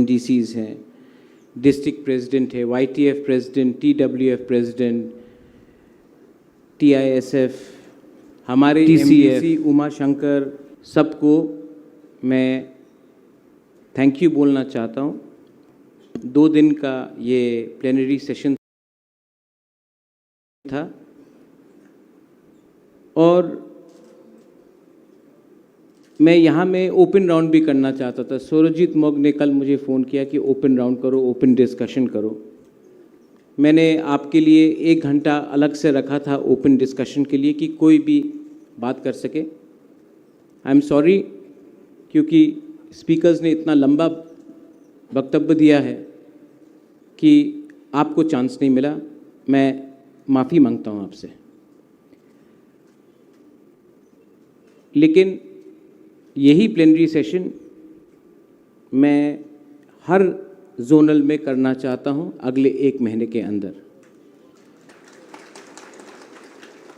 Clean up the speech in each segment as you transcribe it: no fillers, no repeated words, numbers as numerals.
NDCs हैं, district president है, YTF president, TWF president, टीआईएसएफ, हमारे एमडीसी उमा शंकर, सबको मैं थैंक यू बोलना चाहता हूँ। 2 दिन का ये प्लेनरी सेशन था और मैं यहाँ में ओपन राउंड भी करना चाहता था। सुरजीत मोग ने कल मुझे फ़ोन किया कि ओपन राउंड करो, ओपन डिस्कशन करो। मैंने आपके लिए 1 घंटा अलग से रखा था ओपन डिस्कशन के लिए कि कोई भी बात कर सके। आई एम सॉरी, क्योंकि स्पीकर्स ने इतना लंबा वक्तव्य दिया है कि आपको चांस नहीं मिला। मैं माफ़ी मांगता हूँ आपसे। लेकिन यही प्लेनरी सेशन मैं हर जोनल में करना चाहता हूँ अगले 1 महीने के अंदर।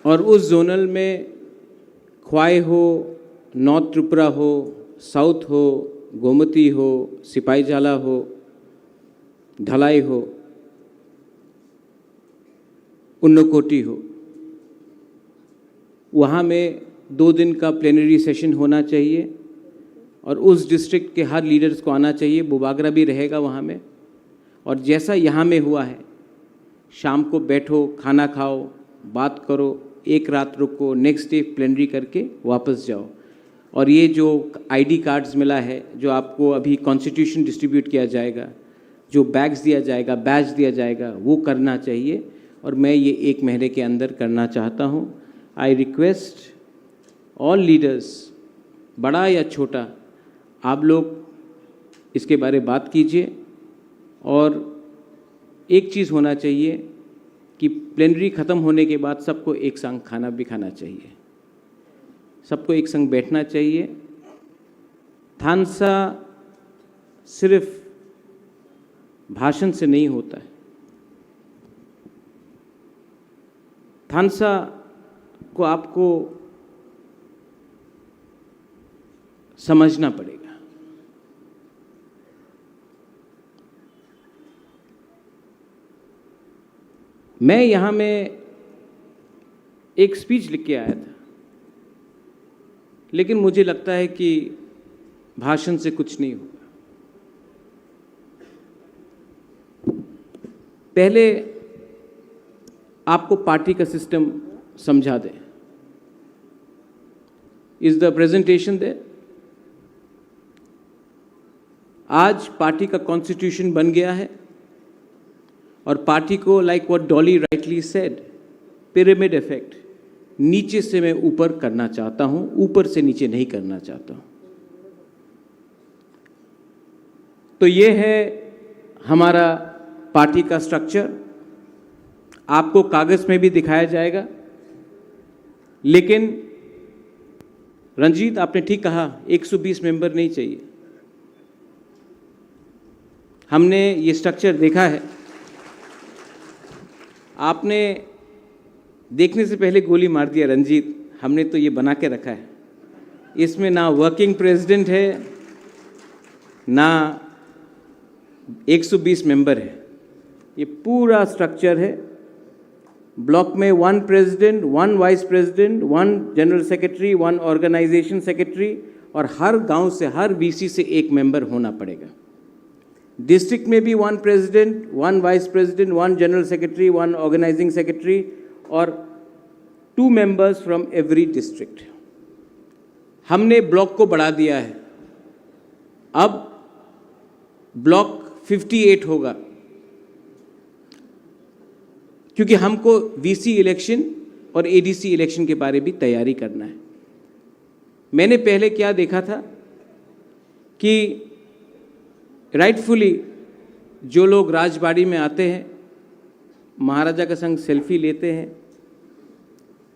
और उस जोनल में ख्वाई हो, नॉर्थ त्रिपुरा हो, साउथ हो, गोमती हो, सिपाहीजाला हो, ढलाई हो, उन्नकोटी हो, वहाँ में 2 दिन का प्लेनरी सेशन होना चाहिए और उस डिस्ट्रिक्ट के हर लीडर्स को आना चाहिए। बुबागरा भी रहेगा वहाँ में। और जैसा यहाँ में हुआ है, शाम को बैठो, खाना खाओ, बात करो, 1 रात रुको, नेक्स्ट डे प्लेनरी करके वापस जाओ। और ये जो आईडी कार्ड्स मिला है, जो आपको अभी कॉन्स्टिट्यूशन डिस्ट्रीब्यूट किया जाएगा, जो बैग्स दिया जाएगा, बैज दिया जाएगा, वो करना चाहिए। और मैं ये 1 महीने के अंदर करना चाहता हूँ। आई रिक्वेस्ट ऑल लीडर्स, बड़ा या छोटा, आप लोग इसके बारे में बात कीजिए। और एक चीज़ होना चाहिए कि प्लेनरी ख़त्म होने के बाद सबको एक संग खाना भी खाना चाहिए, सबको एक संग बैठना चाहिए। थानसा सिर्फ भाषण से नहीं होता है। थानसा को आपको समझना पड़ेगा। मैं यहाँ में एक स्पीच लिख के आया था, लेकिन मुझे लगता है कि भाषण से कुछ नहीं होगा। पहले आपको पार्टी का सिस्टम समझा दें। Is the presentation there? आज पार्टी का कॉन्स्टिट्यूशन बन गया है और पार्टी को, like what Dolly rightly said, pyramid effect, नीचे से मैं ऊपर करना चाहता हूं, ऊपर से नीचे नहीं करना चाहता हूं। तो ये है हमारा पार्टी का स्ट्रक्चर। आपको कागज में भी दिखाया जाएगा। लेकिन रंजीत, आपने ठीक कहा, 120 मेंबर नहीं चाहिए। हमने ये स्ट्रक्चर देखा है। आपने देखने से पहले गोली मार दिया रंजीत। हमने तो ये बना के रखा है। इसमें ना वर्किंग प्रेसिडेंट है, ना 120 मेंबर है। ये पूरा स्ट्रक्चर है। ब्लॉक में 1 president, 1 vice president, 1 general secretary, 1 organisation secretary, और हर गांव से, हर वीसी से 1 मेंबर होना पड़ेगा। डिस्ट्रिक्ट में भी 1 president, 1 vice president, 1 general secretary, 1 organising secretary और 2 मेंबर्स फ्रॉम एवरी डिस्ट्रिक्ट। हमने ब्लॉक को बढ़ा दिया है। अब ब्लॉक 58 होगा, क्योंकि हमको वीसी इलेक्शन और एडीसी इलेक्शन के बारे भी तैयारी करना है। मैंने पहले क्या देखा था कि राइटफुली जो लोग राजबाड़ी में आते हैं, महाराजा का संग सेल्फी लेते हैं,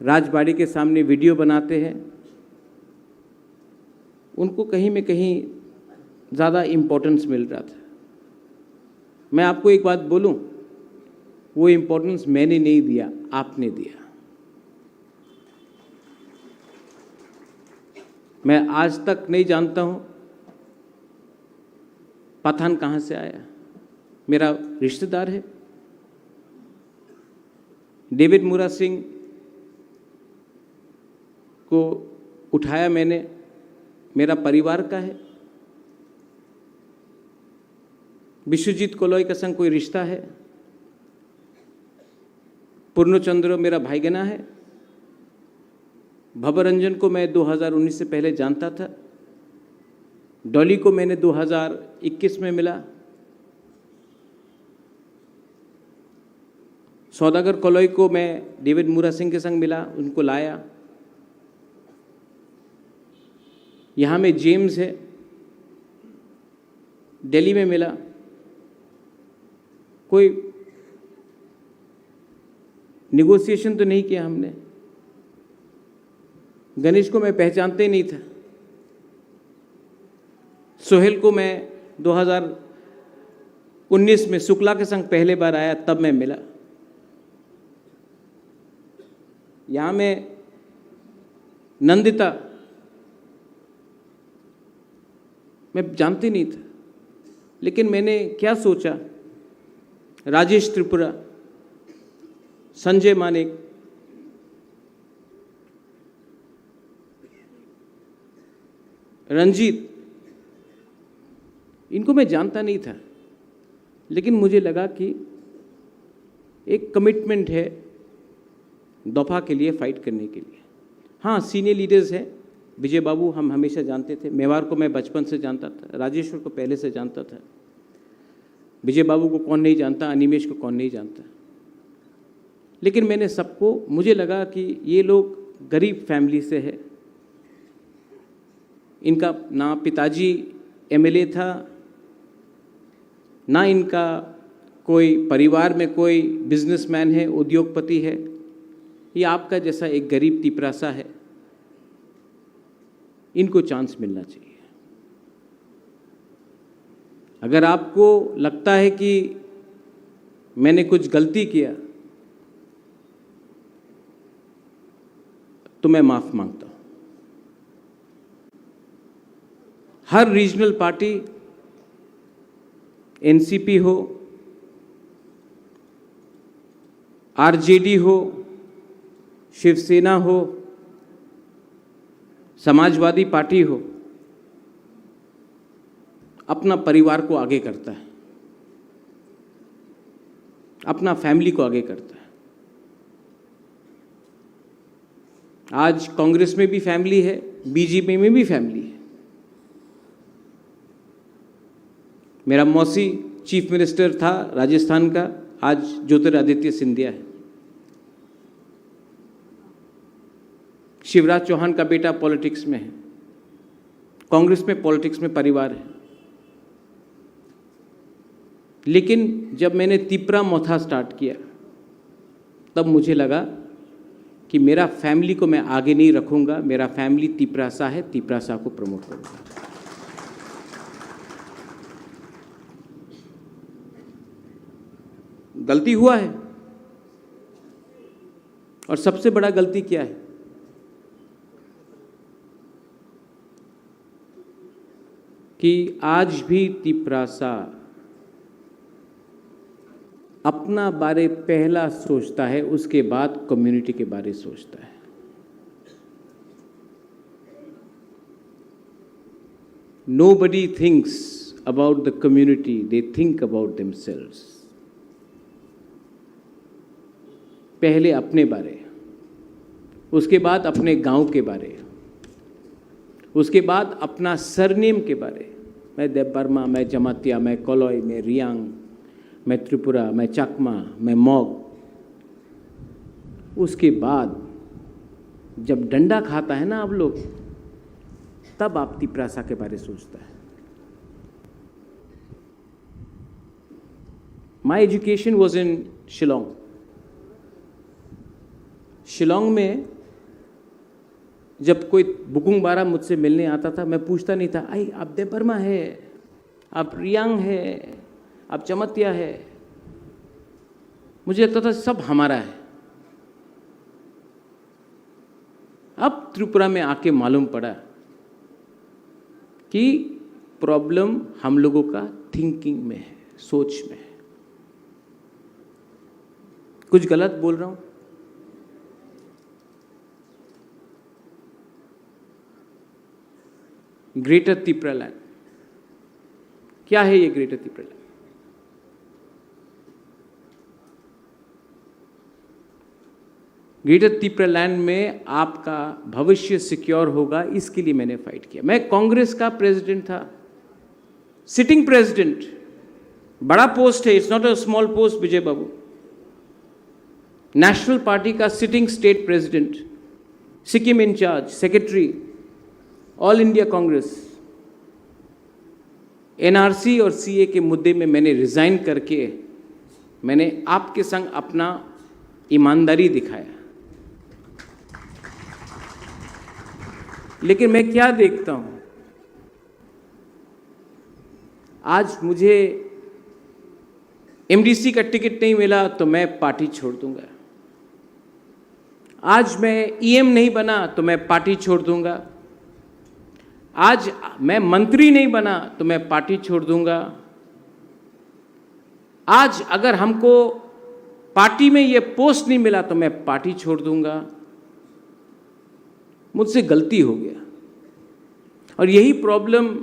राजबाड़ी के सामने वीडियो बनाते हैं, उनको कहीं में कहीं ज़्यादा इम्पोर्टेंस मिल रहा था। मैं आपको एक बात बोलूं, वो इम्पोर्टेंस मैंने नहीं दिया, आपने दिया। मैं आज तक नहीं जानता हूं पठान कहाँ से आया? मेरा रिश्तेदार है। डेविड मुरा सिंह को उठाया मैंने, मेरा परिवार का है। विश्वजीत कोलोई के संग कोई रिश्ता है। पूर्णचंद्र मेरा भाईगना है। भवरंजन को मैं 2019 से पहले जानता था। डॉली को मैंने 2021 में मिला। सौदागर कोलोई को मैं डेविड मुरा सिंह के संग मिला, उनको लाया। यहाँ में जेम्स है, दिल्ली में मिला। कोई निगोशिएशन तो नहीं किया हमने। गणेश को मैं पहचानते ही नहीं था। सोहेल को मैं 2019 में शुक्ला के संग पहले बार आया, तब मैं मिला। यहाँ में नंदिता मैं जानती नहीं था, लेकिन मैंने क्या सोचा, राजेश त्रिपुरा, संजय मानेक, रंजीत, इनको मैं जानता नहीं था, लेकिन मुझे लगा कि एक कमिटमेंट है दफा के लिए, फाइट करने के लिए। हाँ, सीनियर लीडर्स हैं। विजय बाबू हम हमेशा जानते थे। मेवार को मैं बचपन से जानता था। राजेश्वर को पहले से जानता था। विजय बाबू को कौन नहीं जानता, अनिमेश को कौन नहीं जानता। लेकिन मैंने सबको, मुझे लगा कि ये लोग गरीब फैमिली से है। इनका ना पिताजी एमएलए था, ना इनका कोई परिवार में कोई बिजनेसमैन है, उद्योगपति है। ये आपका जैसा एक गरीब तिपरासा है। इनको चांस मिलना चाहिए। अगर आपको लगता है कि मैंने कुछ गलती किया तो मैं माफ मांगता हूं। हर रीजनल पार्टी, एनसीपी हो, आरजेडी हो, शिवसेना हो, समाजवादी पार्टी हो, अपना परिवार को आगे करता है, अपना फैमिली को आगे करता है। आज कांग्रेस में भी फैमिली है, बीजेपी में भी फैमिली है। मेरा मौसी चीफ मिनिस्टर था राजस्थान का, आज ज्योतिरादित्य सिंधिया है। शिवराज चौहान का बेटा पॉलिटिक्स में है। कांग्रेस में, पॉलिटिक्स में परिवार है। लेकिन जब मैंने तिपरा मोथा स्टार्ट किया, तब मुझे लगा कि मेरा फैमिली को मैं आगे नहीं रखूंगा। मेरा फैमिली तिपरासा है, तिपरासा को प्रमोट करूंगा। गलती हुआ है, और सबसे बड़ा गलती क्या है? कि आज भी तिपरासा अपना बारे पहला सोचता है, उसके बाद कम्युनिटी के बारे सोचता है। Nobody thinks about the community, they think about themselves. पहले अपने बारे, उसके बाद अपने गांव के बारे, उसके बाद अपना सरनेम के बारे। मैं देवबर्मा, मैं जमातिया, मैं कोलोई, मैं रियांग, मैं त्रिपुरा, मैं चकमा, मैं मॉग। उसके बाद जब डंडा खाता है ना आप लोग, तब आप तिपरासा के बारे सोचता है। My education was in Shillong. Shillong में जब कोई बुकुंग बारा मुझसे मिलने आता था, मैं पूछता नहीं था, आई आप देवबर्मा है, आप रियांग है, आप चमतिया है। मुझे लगता था सब हमारा है। अब त्रिपुरा में आके मालूम पड़ा कि प्रॉब्लम हम लोगों का थिंकिंग में है, सोच में है। कुछ गलत बोल रहा हूं? ग्रेटर तिपरा लैंड, क्या है ये greater Tipra land? Greater Tipra land में आपका भविष्य सिक्योर होगा, इसके लिए मैंने फाइट किया। मैं कांग्रेस का प्रेसिडेंट था, सिटिंग प्रेसिडेंट, बड़ा पोस्ट है, it's not a small post Vijay babu. National party का sitting state president, Sikkim in-charge, secretary, all India Congress. NRC और सीए के मुद्दे में मैंने रिजाइन करके मैंने आपके संग अपना ईमानदारी दिखाया। लेकिन मैं क्या देखता हूं, आज मुझे एमडीसी का टिकट नहीं मिला तो मैं पार्टी छोड़ दूंगा। आज मैं ईएम नहीं बना तो मैं पार्टी छोड़ दूंगा। आज मैं मंत्री नहीं बना तो मैं पार्टी छोड़ दूंगा। आज अगर हमको पार्टी में ये पोस्ट नहीं मिला तो मैं पार्टी छोड़ दूंगा। मुझसे गलती हो गया। और यही प्रॉब्लम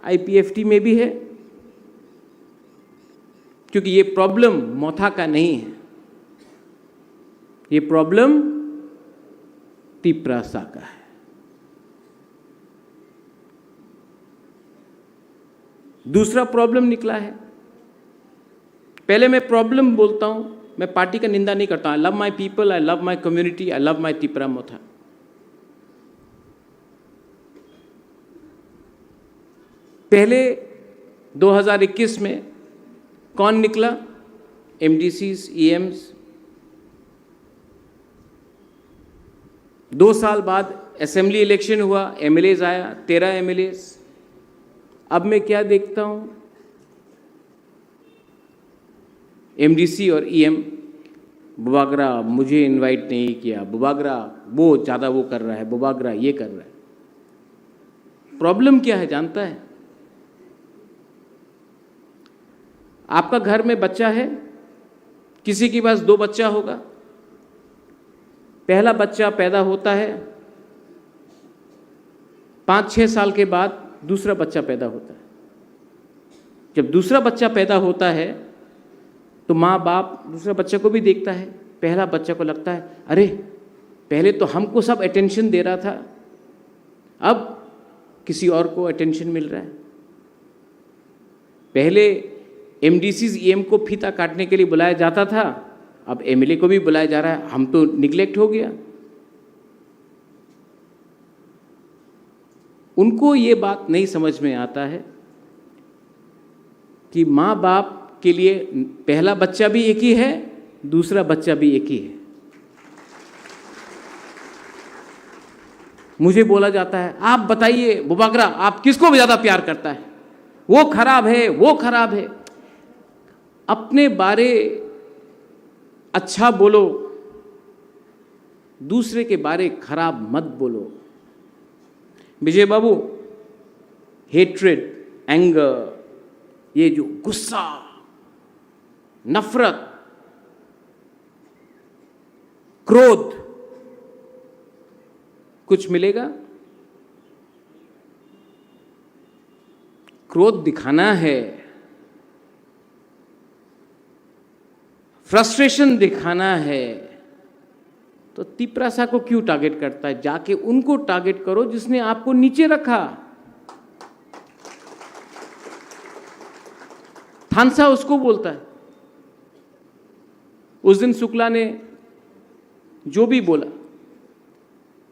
आईपीएफटी में भी है, क्योंकि ये प्रॉब्लम मोथा का नहीं है, ये प्रॉब्लम तिपरासा का है। दूसरा प्रॉब्लम निकला है। पहले मैं प्रॉब्लम बोलता हूं, मैं पार्टी का निंदा नहीं करता। I love my people, I love my community, I love my Tipra Motha. पहले 2021 में कौन निकला? एमडीसीज, ईएम्स। 2 साल बाद असेंबली इलेक्शन हुआ, एमएलएज आया, 13 एमएलएज। अब मैं क्या देखता हूं, एमडीसी और ईएम, बुबागरा मुझे इनवाइट नहीं किया, बुबागरा वो ज़्यादा वो कर रहा है, बुबागरा ये कर रहा है। प्रॉब्लम क्या है जानता है? आपका घर में बच्चा है, किसी के पास 2 बच्चा होगा। पहला बच्चा पैदा होता है, 5-6 साल के बाद दूसरा बच्चा पैदा होता है। जब दूसरा बच्चा पैदा होता है तो माँ बाप दूसरा बच्चे को भी देखता है। पहला बच्चा को लगता है, अरे पहले तो हमको सब अटेंशन दे रहा था, अब किसी और को अटेंशन मिल रहा है। पहले एमडीसीज ईएम को फीता काटने के लिए बुलाया जाता था, अब एमएलए को भी बुलाया जा रहा है। हम तो निग्लेक्ट हो गया। उनको ये बात नहीं समझ में आता है कि माँ बाप के लिए पहला बच्चा भी एक ही है, दूसरा बच्चा भी एक ही है। मुझे बोला जाता है, आप बताइए बुबागरा आप किसको ज़्यादा प्यार करता है? वो खराब है, वो खराब है। अपने बारे अच्छा बोलो, दूसरे के बारे खराब मत बोलो। विजय बाबू, हेट्रेड, एंगर, ये जो गुस्सा, नफरत, क्रोध, कुछ मिलेगा? क्रोध दिखाना है, फ्रस्ट्रेशन दिखाना है, तो तिपरासा को क्यों टारगेट करता है? जाके उनको टारगेट करो जिसने आपको नीचे रखा। थानसा उसको बोलता है। उस दिन शुक्ला ने जो भी बोला,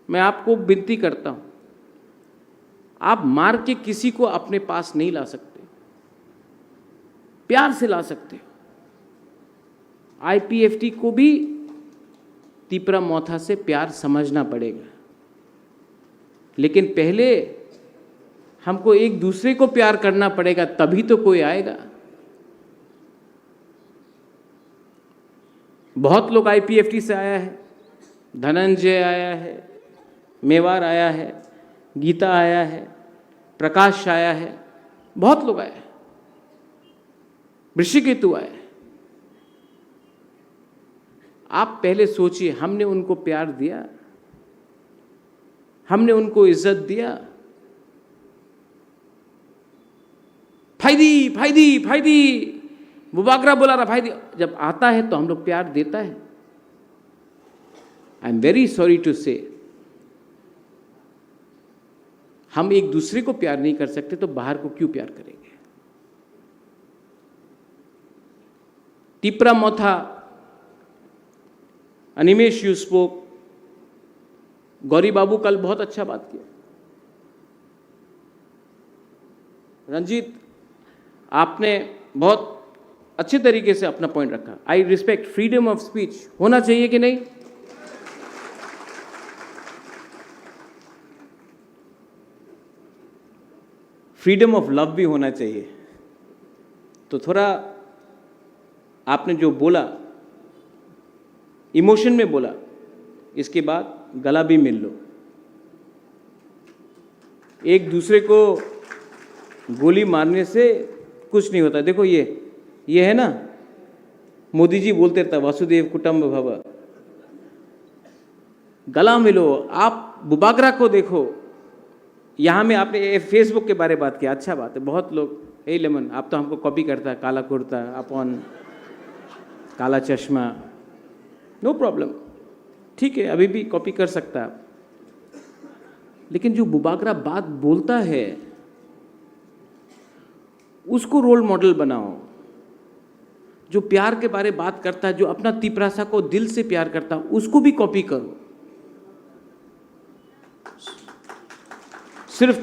मैं आपको विनती करता हूं, आप मार के किसी को अपने पास नहीं ला सकते, प्यार से ला सकते हो। आईपीएफटी को भी तिपरा मोथा से प्यार समझना पड़ेगा, लेकिन पहले हमको एक दूसरे को प्यार करना पड़ेगा, तभी तो कोई आएगा। बहुत लोग आईपीएफटी से आया है, धनंजय आया है, मेवार आया है, गीता आया है, प्रकाश आया है, बहुत लोग आए हैं। वृश्चिकेतु आए। आप पहले सोचिए, हमने उनको प्यार दिया, हमने उनको इज्जत दिया? फायदी फायदी फायदी, बुबागरा बुला रहा फायदी। जब आता है तो हम लोग प्यार देता है। I am very sorry to say, हम एक दूसरे को प्यार नहीं कर सकते तो बाहर को क्यों प्यार करेंगे? टिपरा मोथा, अनिमेश यू स्पोक, गौरी बाबू कल बहुत अच्छा बात किया। रंजीत, आपने बहुत अच्छे तरीके से अपना पॉइंट रखा। I respect freedom of speech, होना चाहिए कि नहीं? फ्रीडम ऑफ लव भी होना चाहिए। तो थोड़ा आपने जो बोला, इमोशन में बोला, इसके बाद गला भी मिल लो। एक दूसरे को गोली मारने से कुछ नहीं होता। देखो ये है ना, मोदी जी बोलते रहता वासुदेव कुटुंब भव, गला मिलो। आप बुबागरा को देखो, यहाँ में आपने फेसबुक के बारे में बात किया, अच्छा बात है। बहुत लोग, हे लेमन आप तो हमको कॉपी करता है, काला कुर्ता अपन, काला चश्मा, नो प्रॉब्लम, ठीक है, अभी भी कॉपी कर सकता है। लेकिन जो बुबागरा बात बोलता है उसको रोल मॉडल बनाओ। जो प्यार के बारे बात करता है, जो अपना तिपरासा को दिल से प्यार करता है, उसको भी कॉपी करो। सिर्फ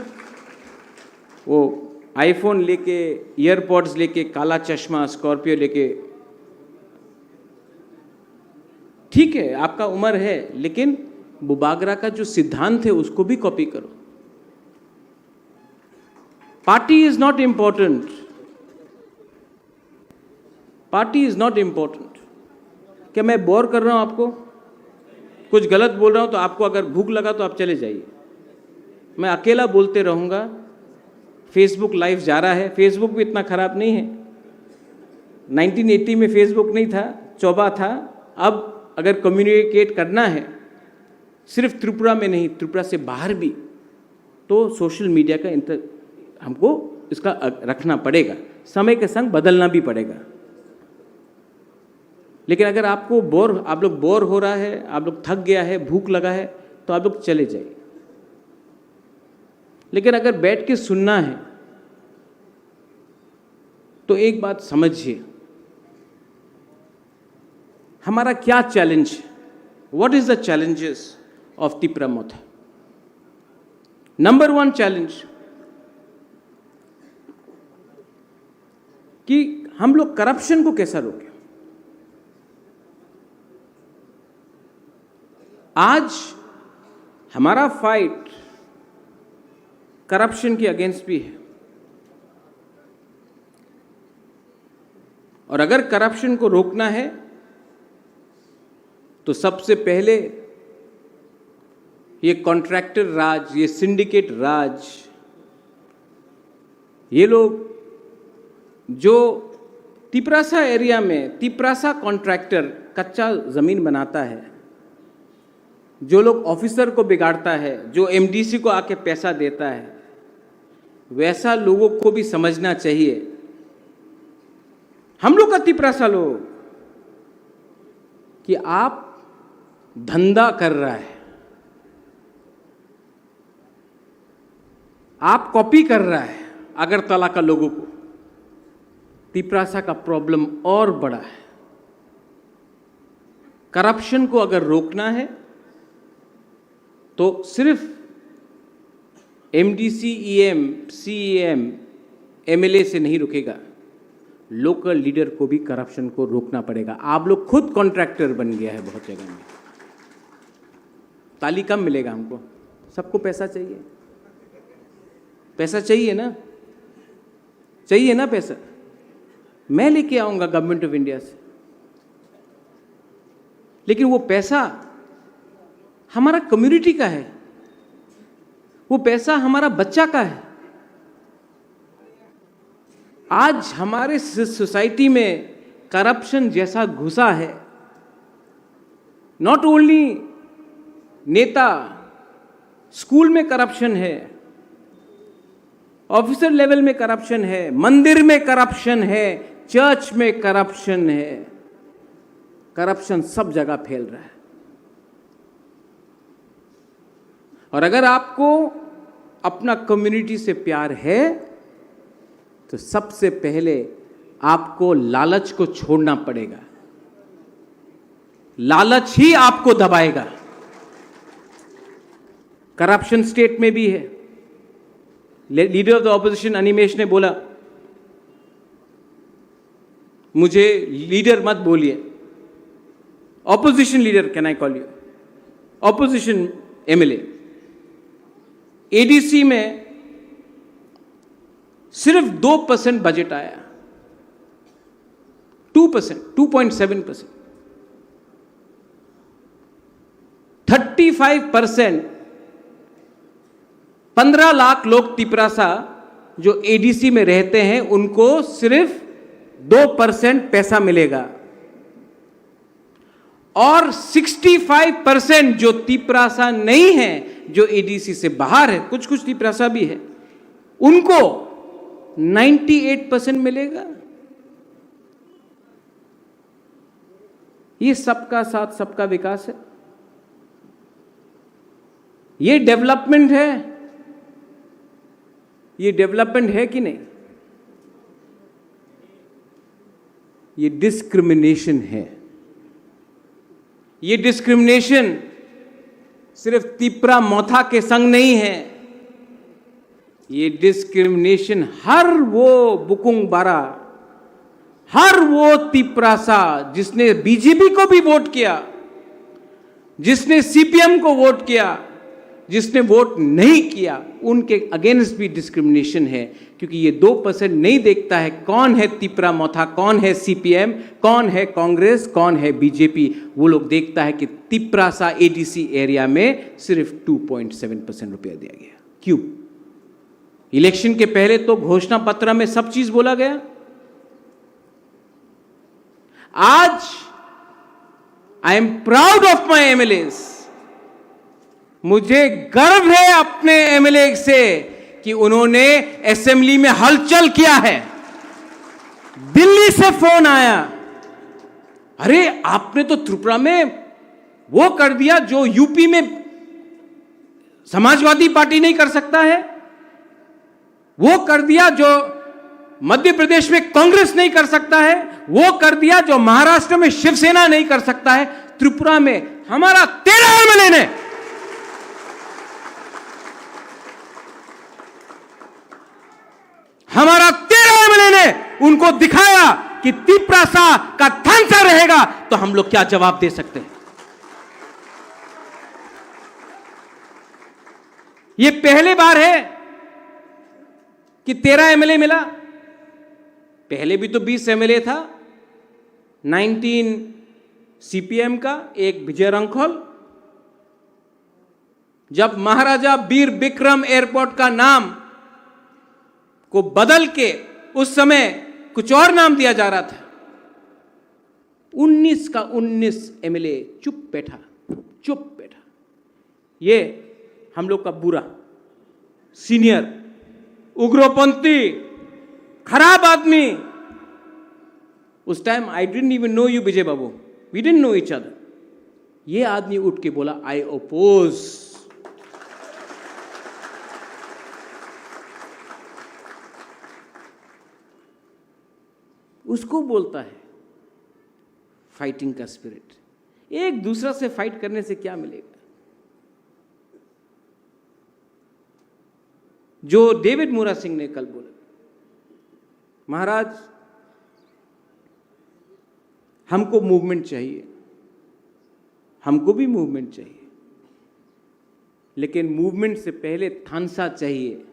वो आईफोन लेके, ईयरपॉड्स लेके, काला चश्मा, स्कॉर्पियो लेके, ठीक है आपका उम्र है, लेकिन बुबागरा का जो सिद्धांत है उसको भी कॉपी करो। Party is not important, party is not important. क्या मैं बोर कर रहा हूं आपको? कुछ गलत बोल रहा हूं तो आपको अगर भूख लगा तो आप चले जाइए, मैं अकेला बोलते रहूंगा। फेसबुक लाइव जा रहा है, फेसबुक भी इतना खराब नहीं है। 1980 में फेसबुक नहीं था, चौबा था। अब अगर कम्युनिकेट करना है, सिर्फ त्रिपुरा में नहीं, त्रिपुरा से बाहर भी, तो सोशल मीडिया का हमको इसका रखना पड़ेगा। समय के संग बदलना भी पड़ेगा। लेकिन अगर आप लोग बोर हो रहा है, आप लोग थक गया है, भूख लगा है, तो आप लोग चले जाइए। लेकिन अगर बैठ के सुनना है तो एक बात समझिए, हमारा क्या चैलेंज है? What is the challenges of Tipra Motha? Number 1 challenge कि हम लोग करप्शन को कैसा रोकें। आज हमारा फाइट करप्शन के अगेंस्ट भी है, और अगर करप्शन को रोकना है तो सबसे पहले ये कॉन्ट्रैक्टर राज, ये सिंडिकेट राज, ये लोग जो तिपरासा एरिया में, तिपरासा कॉन्ट्रैक्टर कच्चा जमीन बनाता है, जो लोग ऑफिसर को बिगाड़ता है, जो एमडीसी को आके पैसा देता है, वैसा लोगों को भी समझना चाहिए। हम लोग का तिपरासा लोग कि आप धंधा कर रहा है, आप कॉपी कर रहा है अगरतला का लोगों को। तिपरासा का प्रॉब्लम और बड़ा है। करप्शन को अगर रोकना है तो सिर्फ एमडीसी, ईएम, सीएम, एमएलए से नहीं रुकेगा, लोकल लीडर को भी करप्शन को रोकना पड़ेगा। आप लोग खुद कॉन्ट्रैक्टर बन गया है बहुत जगह में। ताली कम मिलेगा हमको, सबको पैसा चाहिए, पैसा चाहिए ना, चाहिए ना पैसा। मैं लेके आऊंगा गवर्नमेंट ऑफ इंडिया से, लेकिन वो पैसा हमारा कम्युनिटी का है, वो पैसा हमारा बच्चा का है। आज हमारे सोसाइटी में करप्शन जैसा घुसा है, नॉट ओनली नेता, स्कूल में करप्शन है, ऑफिसर लेवल में करप्शन है, मंदिर में करप्शन है, चर्च में करप्शन है, करप्शन सब जगह फैल रहा है। और अगर आपको अपना कम्युनिटी से प्यार है तो सबसे पहले आपको लालच को छोड़ना पड़ेगा। लालच ही आपको दबाएगा। करप्शन स्टेट में भी है। Leader of the opposition Animesh ने बोला, मुझे लीडर मत बोलिए, opposition leader can I call you, opposition MLA. ADC में सिर्फ 2% बजट आया, 2%, 2.7%। 35%, 15 लाख लोग तिपरासा जो एडीसी में रहते हैं उनको सिर्फ 2% पैसा मिलेगा, और 65% जो तिपरासा नहीं है, जो एडीसी से बाहर है, कुछ कुछ तिपरासा भी है, उनको 98% मिलेगा। ये सबका साथ सबका विकास है, ये डेवलपमेंट है। ये डेवलपमेंट है कि नहीं? ये डिस्क्रिमिनेशन है। ये डिस्क्रिमिनेशन सिर्फ तिपरा मोथा के संग नहीं है, ये डिस्क्रिमिनेशन हर वो बुकुंग बारा, हर वो तिपरासा जिसने बीजेपी को भी वोट किया, जिसने सीपीएम को वोट किया, जिसने वोट नहीं किया, उनके अगेंस्ट भी डिस्क्रिमिनेशन है। क्योंकि ये 2% नहीं देखता है कौन है तिपरा मोथा, कौन है सीपीएम, कौन है कांग्रेस, कौन है बीजेपी। वो लोग देखता है कि तिपरासा एडीसी एरिया में सिर्फ 2.7% रुपया दिया गया। क्यों? इलेक्शन के पहले तो घोषणा पत्र में सब चीज बोला गया। आज I am proud of my MLAs. मुझे गर्व है अपने एमएलए से कि उन्होंने असेंबली में हलचल किया है। दिल्ली से फोन आया, अरे आपने तो त्रिपुरा में वो कर दिया जो यूपी में समाजवादी पार्टी नहीं कर सकता है, वो कर दिया जो मध्य प्रदेश में कांग्रेस नहीं कर सकता है, वो कर दिया जो महाराष्ट्र में शिवसेना नहीं कर सकता है, त्रिपुरा में हमारा 13 एमएलए ने उनको दिखाया कि तिपरासा का थांसा रहेगा तो हम लोग क्या जवाब दे सकते हैं। ये पहली बार है कि 13 एमएलए मिला। पहले भी तो 20 एमएलए था, 19 सीपीएम का, एक विजय रंखोल। जब महाराजा वीर विक्रम एयरपोर्ट का नाम को बदल के उस समय कुछ और नाम दिया जा रहा था, 19 का 19 एमएलए चुप बैठा। ये हम लोग का बुरा सीनियर उग्रपंथी खराब आदमी, उस time I didn't even know you Vijay babu, we didn't know each other. ये आदमी उठ के बोला आई ओपोज। उसको बोलता है फाइटिंग का स्पिरिट। एक दूसरा से फाइट करने से क्या मिलेगा? जो डेविड मूरा सिंह ने कल बोला, महाराज हमको मूवमेंट चाहिए, हमको भी मूवमेंट चाहिए, लेकिन मूवमेंट से पहले थानसा चाहिए।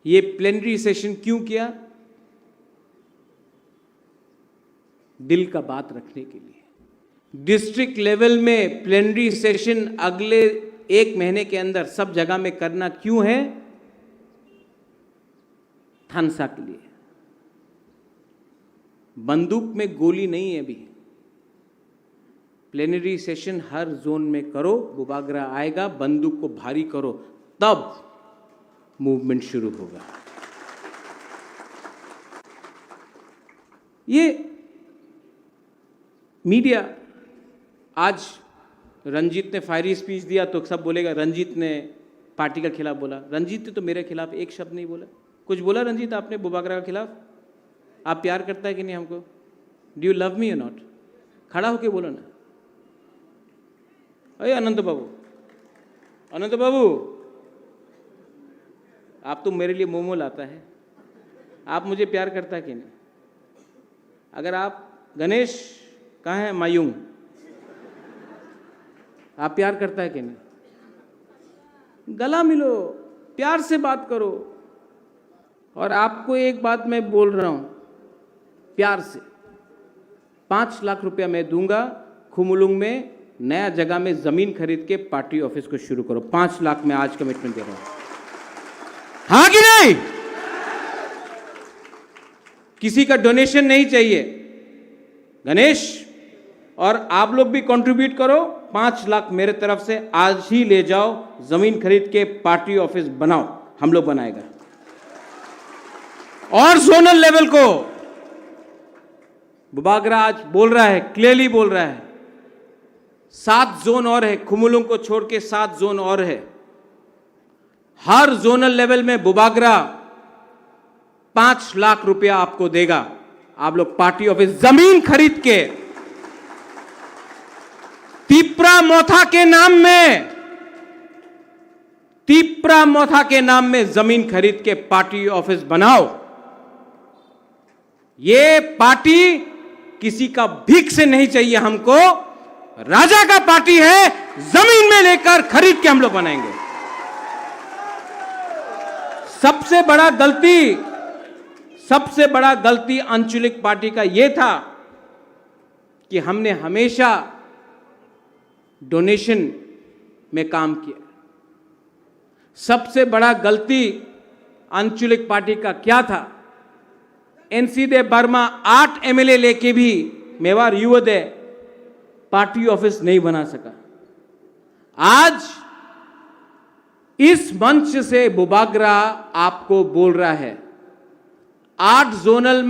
ये प्लेनरी सेशन क्यों किया? दिल का बात रखने के लिए। डिस्ट्रिक्ट लेवल में प्लेनरी सेशन अगले 1 महीने के अंदर सब जगह में करना क्यों है? थानसा के लिए। बंदूक में गोली नहीं है अभी। प्लेनरी सेशन हर जोन में करो, बुबागरा आएगा, बंदूक को भारी करो, तब मूवमेंट शुरू होगा। ये मीडिया, आज रंजीत ने फायरी स्पीच दिया तो सब बोलेगा रंजीत ने पार्टी के खिलाफ बोला। रंजीत ने तो मेरे खिलाफ एक शब्द नहीं बोला। कुछ बोला रंजीत आपने बुबागरा के खिलाफ? आप प्यार करता है कि नहीं हमको? डू यू लव मी और नॉट? खड़ा होके बोलो ना। अरे अनंत बाबू, अनंत बाबू, आप तो मेरे लिए मोमो लाता है। आप मुझे प्यार करता है कि नहीं? अगर आप, गणेश कहाँ है? मायूंग, आप प्यार करता है कि नहीं? गला मिलो, प्यार से बात करो। और आपको एक बात मैं बोल रहा हूं प्यार से, 5 लाख रुपया मैं दूंगा, खुमुलुंग में नया जगह में जमीन खरीद के पार्टी ऑफिस को शुरू करो। 5 लाख में आज कमिटमेंट दे रहा हूं, हाँ कि नहीं? किसी का डोनेशन नहीं चाहिए गणेश, और आप लोग भी कंट्रीब्यूट करो। 5 लाख मेरे तरफ से आज ही ले जाओ, जमीन खरीद के पार्टी ऑफिस बनाओ, हम लोग बनाएगा। और जोनल लेवल को बुबागरा आज बोल रहा है, क्लियरली बोल रहा है, 7 जोन और है, खुमुलुंग को छोड़ के 7 जोन और है। हर जोनल लेवल में बुबागरा 5 लाख रुपया आपको देगा। आप लोग पार्टी ऑफिस जमीन खरीद के तिप्रा मोथा के नाम में, तिप्रा मोथा के नाम में जमीन खरीद के पार्टी ऑफिस बनाओ। ये पार्टी किसी का भीख से नहीं चाहिए हमको, राजा का पार्टी है, जमीन में लेकर खरीद के हम लोग बनाएंगे। सबसे बड़ा गलती आंचलिक पार्टी का यह था कि हमने हमेशा डोनेशन में काम किया। सबसे बड़ा गलती आंचलिक पार्टी का क्या था? एनसी देव वर्मा 8 एमएलए लेके भी मेवाड़ युवदय पार्टी ऑफिस नहीं बना सका। आज इस मंच से बुबागरा आपको बोल रहा है, 8 जोनल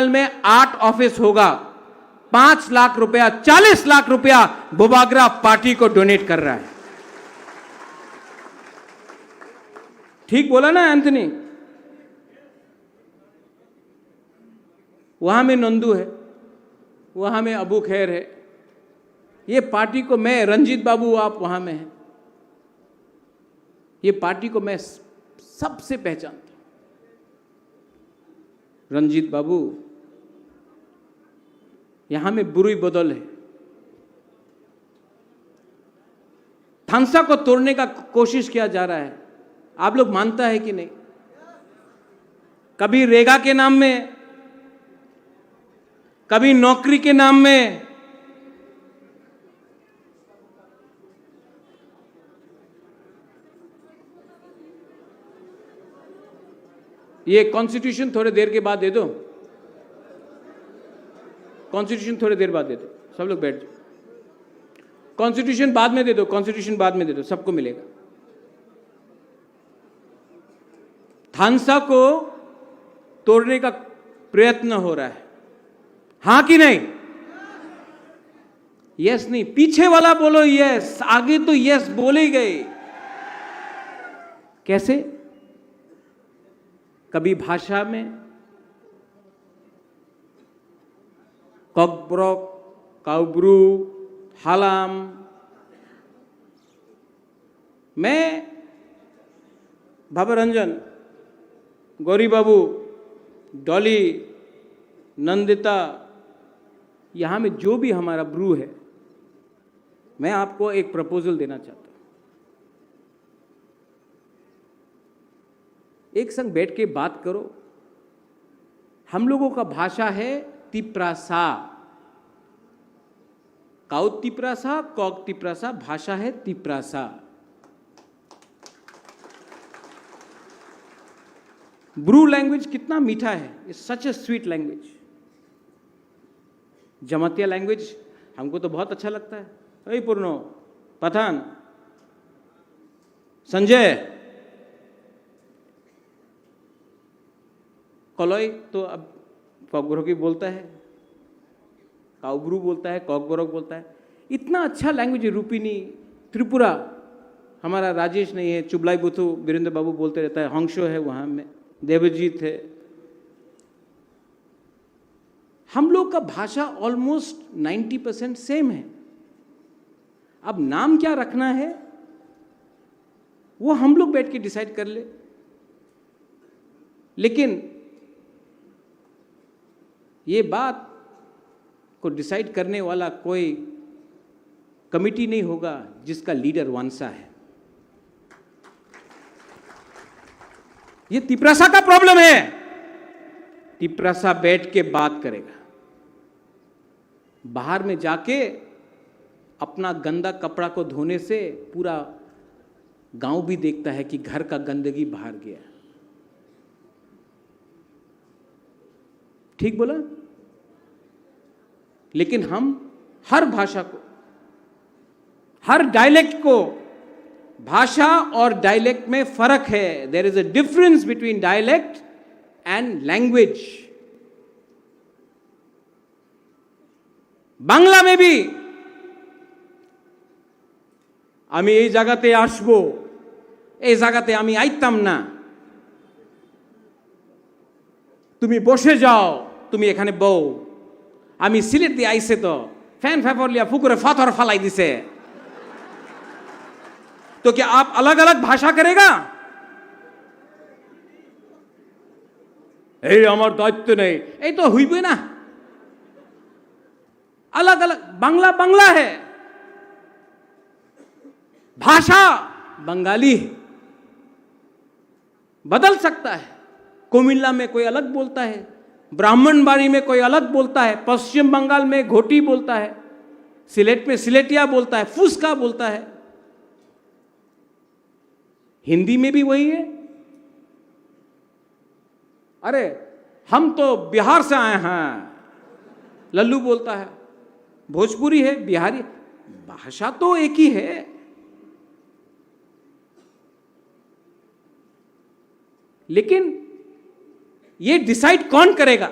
में 8 ऑफिस होगा, 5 लाख रुपया, 40 लाख रुपया बुबागरा पार्टी को डोनेट कर रहा है। ठीक बोला ना एंथनी? वहां में नंदू है, वहां में अबू खैर है। ये पार्टी को मैं, रंजीत बाबू आप वहां में हैं, ये पार्टी को मैं सबसे पहचानता हूं। रंजीत बाबू, यहां में बुरी बदल है। थानसा को तोड़ने का कोशिश किया जा रहा है, आप लोग मानता है कि नहीं? कभी रेगा के नाम में, कभी नौकरी के नाम में। ये कॉन्स्टिट्यूशन थोड़ी देर के बाद दे दो, कॉन्स्टिट्यूशन थोड़ी देर बाद दे दो, सब लोग बैठ जाओ। कॉन्स्टिट्यूशन बाद में दे दो, कॉन्स्टिट्यूशन बाद में दे दो, सबको मिलेगा। थानसा को तोड़ने का प्रयत्न हो रहा है, हां कि नहीं? यस नहीं, पीछे वाला बोलो यस, आगे तो यस बोले गए। कैसे? कभी भाषा में कॉकब्रॉक, काउब्रू, हालाम। मैं भवरंजन, गौरी बाबू, डॉली, नंदिता, यहाँ में जो भी हमारा ब्रू है, मैं आपको एक प्रपोजल देना चाहता हूँ। एक संग बैठ के बात करो। हम लोगों का भाषा है तिप्रासा, काउत तिप्रासा, कॉक तिप्रासा, भाषा है तिप्रासा। ब्रू लैंग्वेज कितना मीठा है, it's such A sweet language. Jamatia language हमको तो बहुत अच्छा लगता है। अरे पूर्णो, पठान, संजय, कलोई तो अब कॉकबोरोकी बोलता है, काउब्रू बोलता है, कॉकबोरोक बोलता है। इतना अच्छा लैंग्वेज है। रूपिनी, त्रिपुरा, हमारा राजेश नहीं है, चुबलाई बुथु वीरेंद्र बाबू बोलते रहता है, हंगशो है वहाँ में, देवजीत है। हम लोग का भाषा ऑलमोस्ट 90% सेम है। अब नाम क्या रखना है वो हम लोग बैठ के डिसाइड कर ले। लेकिन ये बात को डिसाइड करने वाला कोई कमिटी नहीं होगा जिसका लीडर वांसा है। ये तिपरासा का प्रॉब्लम है। तिपरासा बैठ के बात करेगा। बाहर में जाके अपना गंदा कपड़ा को धोने से पूरा गांव भी देखता है कि घर का गंदगी बाहर गया। ठीक बोला? लेकिन हम हर भाषा को, हर डायलेक्ट को, भाषा और डायलेक्ट में फर्क है। There is a difference between dialect and language. Bangla में भी आमी এই জায়গাতে আসবো, এই জায়গাতে আমি আইতাম না, তুমি বসে যাও, তুমি এখানে বউ, আমি সিলেট দিয়ে আইছে তো ফ্যান ফ্যাফরলিয়া পুকুরে পাথর ফালাই দিছে। तो क्या आप अलग अलग भाषा करेगा? এই আমার দায়িত্ব নেই, এই তো হইবে না। अलग अलग, बांग्ला बांग्ला है, भाषा बंगाली है, बदल सकता है। कोमिल्ला में कोई अलग बोलता है, ब्राह्मणबाड़ी में कोई अलग बोलता है, पश्चिम बंगाल में घोटी बोलता है, सिलेट में सिलेटिया बोलता है, फुसका बोलता है। हिंदी में भी वही है। अरे हम तो बिहार से आए हैं, लल्लू बोलता है। भोजपुरी है, बिहारी, भाषा तो एक ही है। लेकिन ये डिसाइड कौन करेगा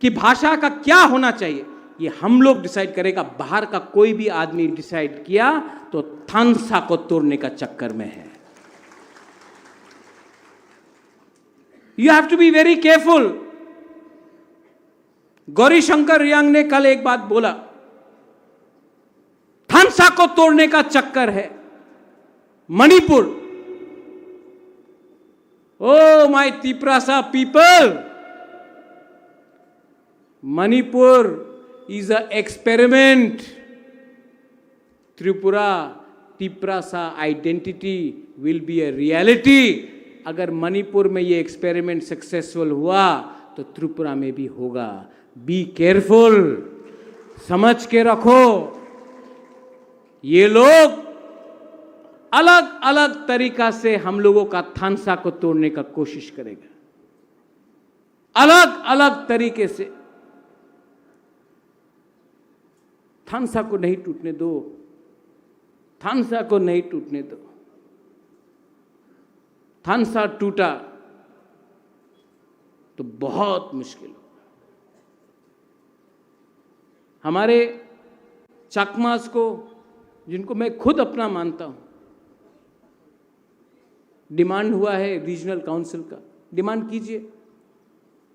कि भाषा का क्या होना चाहिए? ये हम लोग डिसाइड करेगा। बाहर का कोई भी आदमी डिसाइड किया तो थानसा को तोड़ने का चक्कर में है। You have to be very careful. Gauri Shankar Riang ने कल एक बात बोला, थानसा को तोड़ने का चक्कर है। Manipur, oh my Tiprasa people, Manipur is an experiment. Tripura, Tiprasa identity will be a reality. अगर मणिपुर में ये एक्सपेरिमेंट सक्सेसफुल हुआ तो त्रिपुरा में भी होगा। बी केयरफुल, समझ के रखो। ये लोग अलग अलग तरीका से हम लोगों का थानसा को तोड़ने का कोशिश करेगा, अलग अलग तरीके से। थानसा को नहीं टूटने दो, थानसा को नहीं टूटने दो। थानसा टूटा तो बहुत मुश्किल होगा। हमारे चकमास को, जिनको मैं खुद अपना मानता हूं, डिमांड हुआ है रीजनल काउंसिल का। डिमांड कीजिए,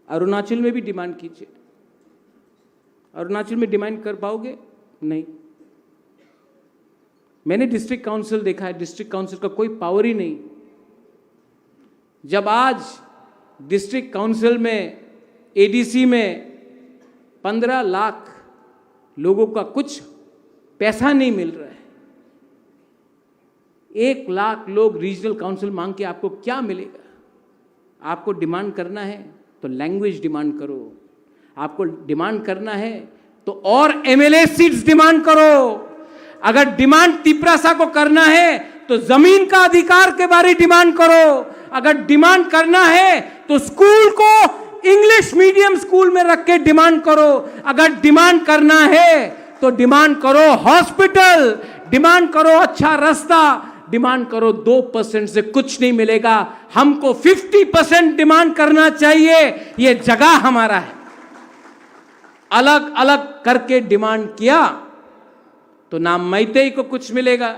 अरुणाचल में भी डिमांड कीजिए। अरुणाचल में डिमांड कर पाओगे? नहीं। मैंने डिस्ट्रिक्ट काउंसिल देखा है, डिस्ट्रिक्ट काउंसिल का कोई पावर ही नहीं। जब आज डिस्ट्रिक्ट काउंसिल में, एडीसी में 15 लाख लोगों का कुछ पैसा नहीं मिल रहा है, 1 लाख लोग रीजनल काउंसिल मांग के आपको क्या मिलेगा? आपको डिमांड करना है तो लैंग्वेज डिमांड करो। आपको डिमांड करना है तो और एमएलए सीट्स डिमांड करो। अगर डिमांड तिपरासा को करना है तो जमीन का अधिकार के बारे डिमांड करो। अगर डिमांड करना है तो स्कूल को इंग्लिश मीडियम स्कूल में रख के डिमांड करो। अगर डिमांड करना है तो डिमांड करो हॉस्पिटल, डिमांड करो अच्छा रास्ता, डिमांड करो। 2% से कुछ नहीं मिलेगा, हमको 50% डिमांड करना चाहिए। यह जगह हमारा है। अलग अलग करके डिमांड किया तो ना मैतेई को कुछ मिलेगा,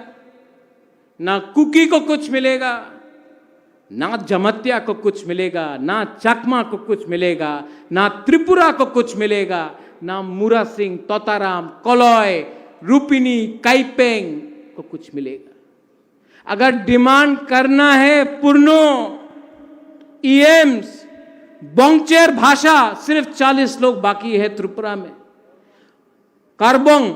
ना कुकी को कुछ मिलेगा, ना जमत्या को कुछ मिलेगा, ना चकमा को कुछ मिलेगा, ना त्रिपुरा को कुछ मिलेगा, ना मुरा सिंह, तोताराम, कोलोय, रूपिनी, काइपेंग को कुछ मिलेगा। अगर डिमांड करना है पुरनो, ईएम्स, बोंगचेर भाषा, सिर्फ 40 लोग बाकी है त्रिपुरा में। कार्बोंग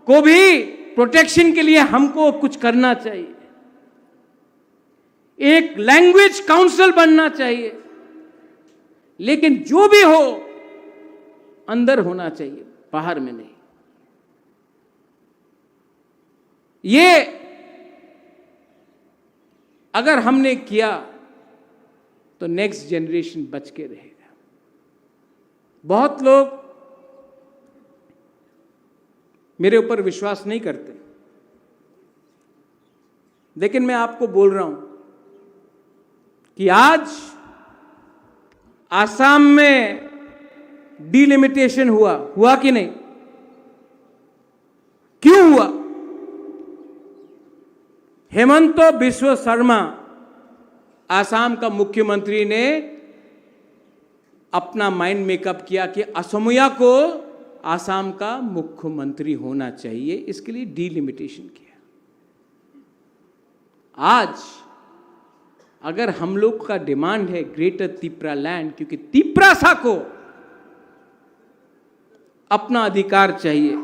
को भी प्रोटेक्शन के लिए हमको कुछ करना चाहिए। एक लैंग्वेज काउंसिल बनना चाहिए। लेकिन जो भी हो अंदर होना चाहिए, बाहर में नहीं। ये अगर हमने किया तो नेक्स्ट जनरेशन बच के रहेगा। बहुत लोग मेरे ऊपर विश्वास नहीं करते, लेकिन मैं आपको बोल रहा हूं कि आज आसाम में डिलिमिटेशन हुआ कि नहीं? क्यों हुआ? हेमंत बिस्वा शर्मा आसाम का मुख्यमंत्री ने अपना माइंड मेकअप किया कि असमिया को आसाम का मुख्यमंत्री होना चाहिए, इसके लिए डिलिमिटेशन किया। आज अगर हम लोग का डिमांड है ग्रेटर तिप्रा लैंड, क्योंकि तिप्रासा को अपना अधिकार चाहिए,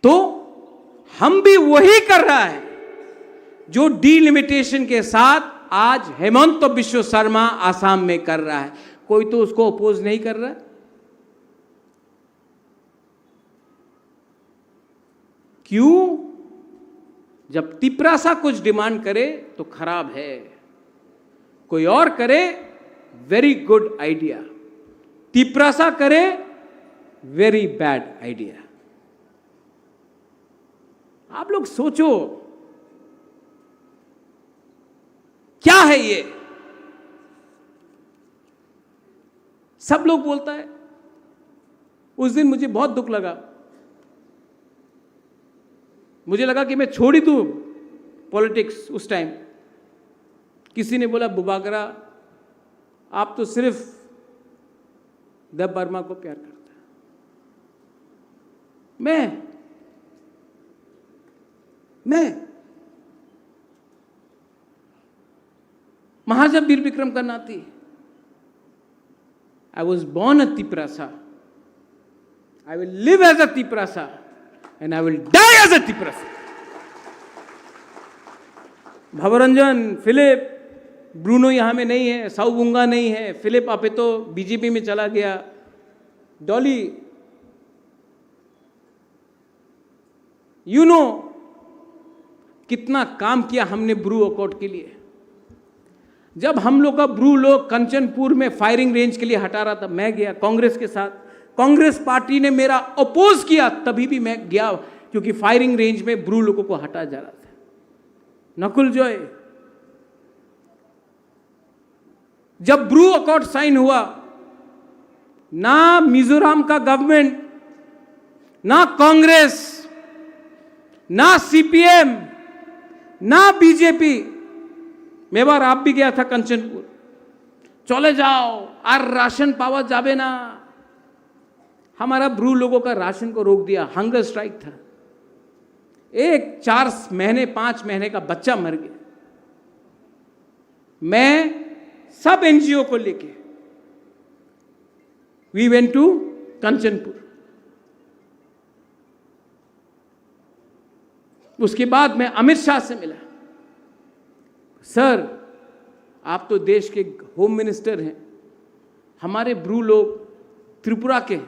तो हम भी वही कर रहा है जो डिलिमिटेशन के साथ आज हेमंत बिस्वा शर्मा आसाम में कर रहा है। कोई तो उसको अपोज नहीं कर रहा। क्यों? जब तिप्रासा कुछ डिमांड करे तो खराब है, कोई और करे वेरी गुड आइडिया, तिप्रासा करे वेरी बैड आइडिया। आप लोग सोचो क्या है ये? सब लोग बोलता है। उस दिन मुझे बहुत दुख लगा, मुझे लगा कि मैं छोड़ ही दूं पॉलिटिक्स। उस टाइम किसी ने बोला बुबागरा आप तो सिर्फ देव वर्मा को प्यार करता है। मैं महाराजा वीर विक्रम का नाती। I was born a Tiprasa. I will live as a Tiprasa and I will die as a Tiprasa. Bhabaranjan, Philip, Bruno यहां में नहीं है, साउबुंगा नहीं है, फिलिप आपे तो बीजेपी में चला गया, डॉली, यू नो कितना काम किया हमने ब्रू अकॉर्ड के लिए। जब हम लोग का ब्रू लोग कंचनपुर में फायरिंग रेंज के लिए हटा रहा था, मैं गया कांग्रेस के साथ। कांग्रेस पार्टी ने मेरा अपोज किया, तभी भी मैं गया, क्योंकि फायरिंग रेंज में ब्रू लोगों को हटा जा रहा था। नकुल जॉय, जब ब्रू अकॉर्ड साइन हुआ, ना मिजोरम का गवर्नमेंट, ना कांग्रेस, ना सीपीएम, ना बीजेपी, मेवार आप भी गया था कंचनपुर, चले जाओ और राशन पावा जाबे ना। हमारा ब्रू लोगों का राशन को रोक दिया, हंगर स्ट्राइक था। एक 4 महीने 5 महीने का बच्चा मर गया। मैं सब एनजीओ को लेके वी वेंट टू कंचनपुर। उसके बाद मैं अमित शाह से मिला। सर, आप तो देश के होम मिनिस्टर हैं, हमारे ब्रू लोग त्रिपुरा के,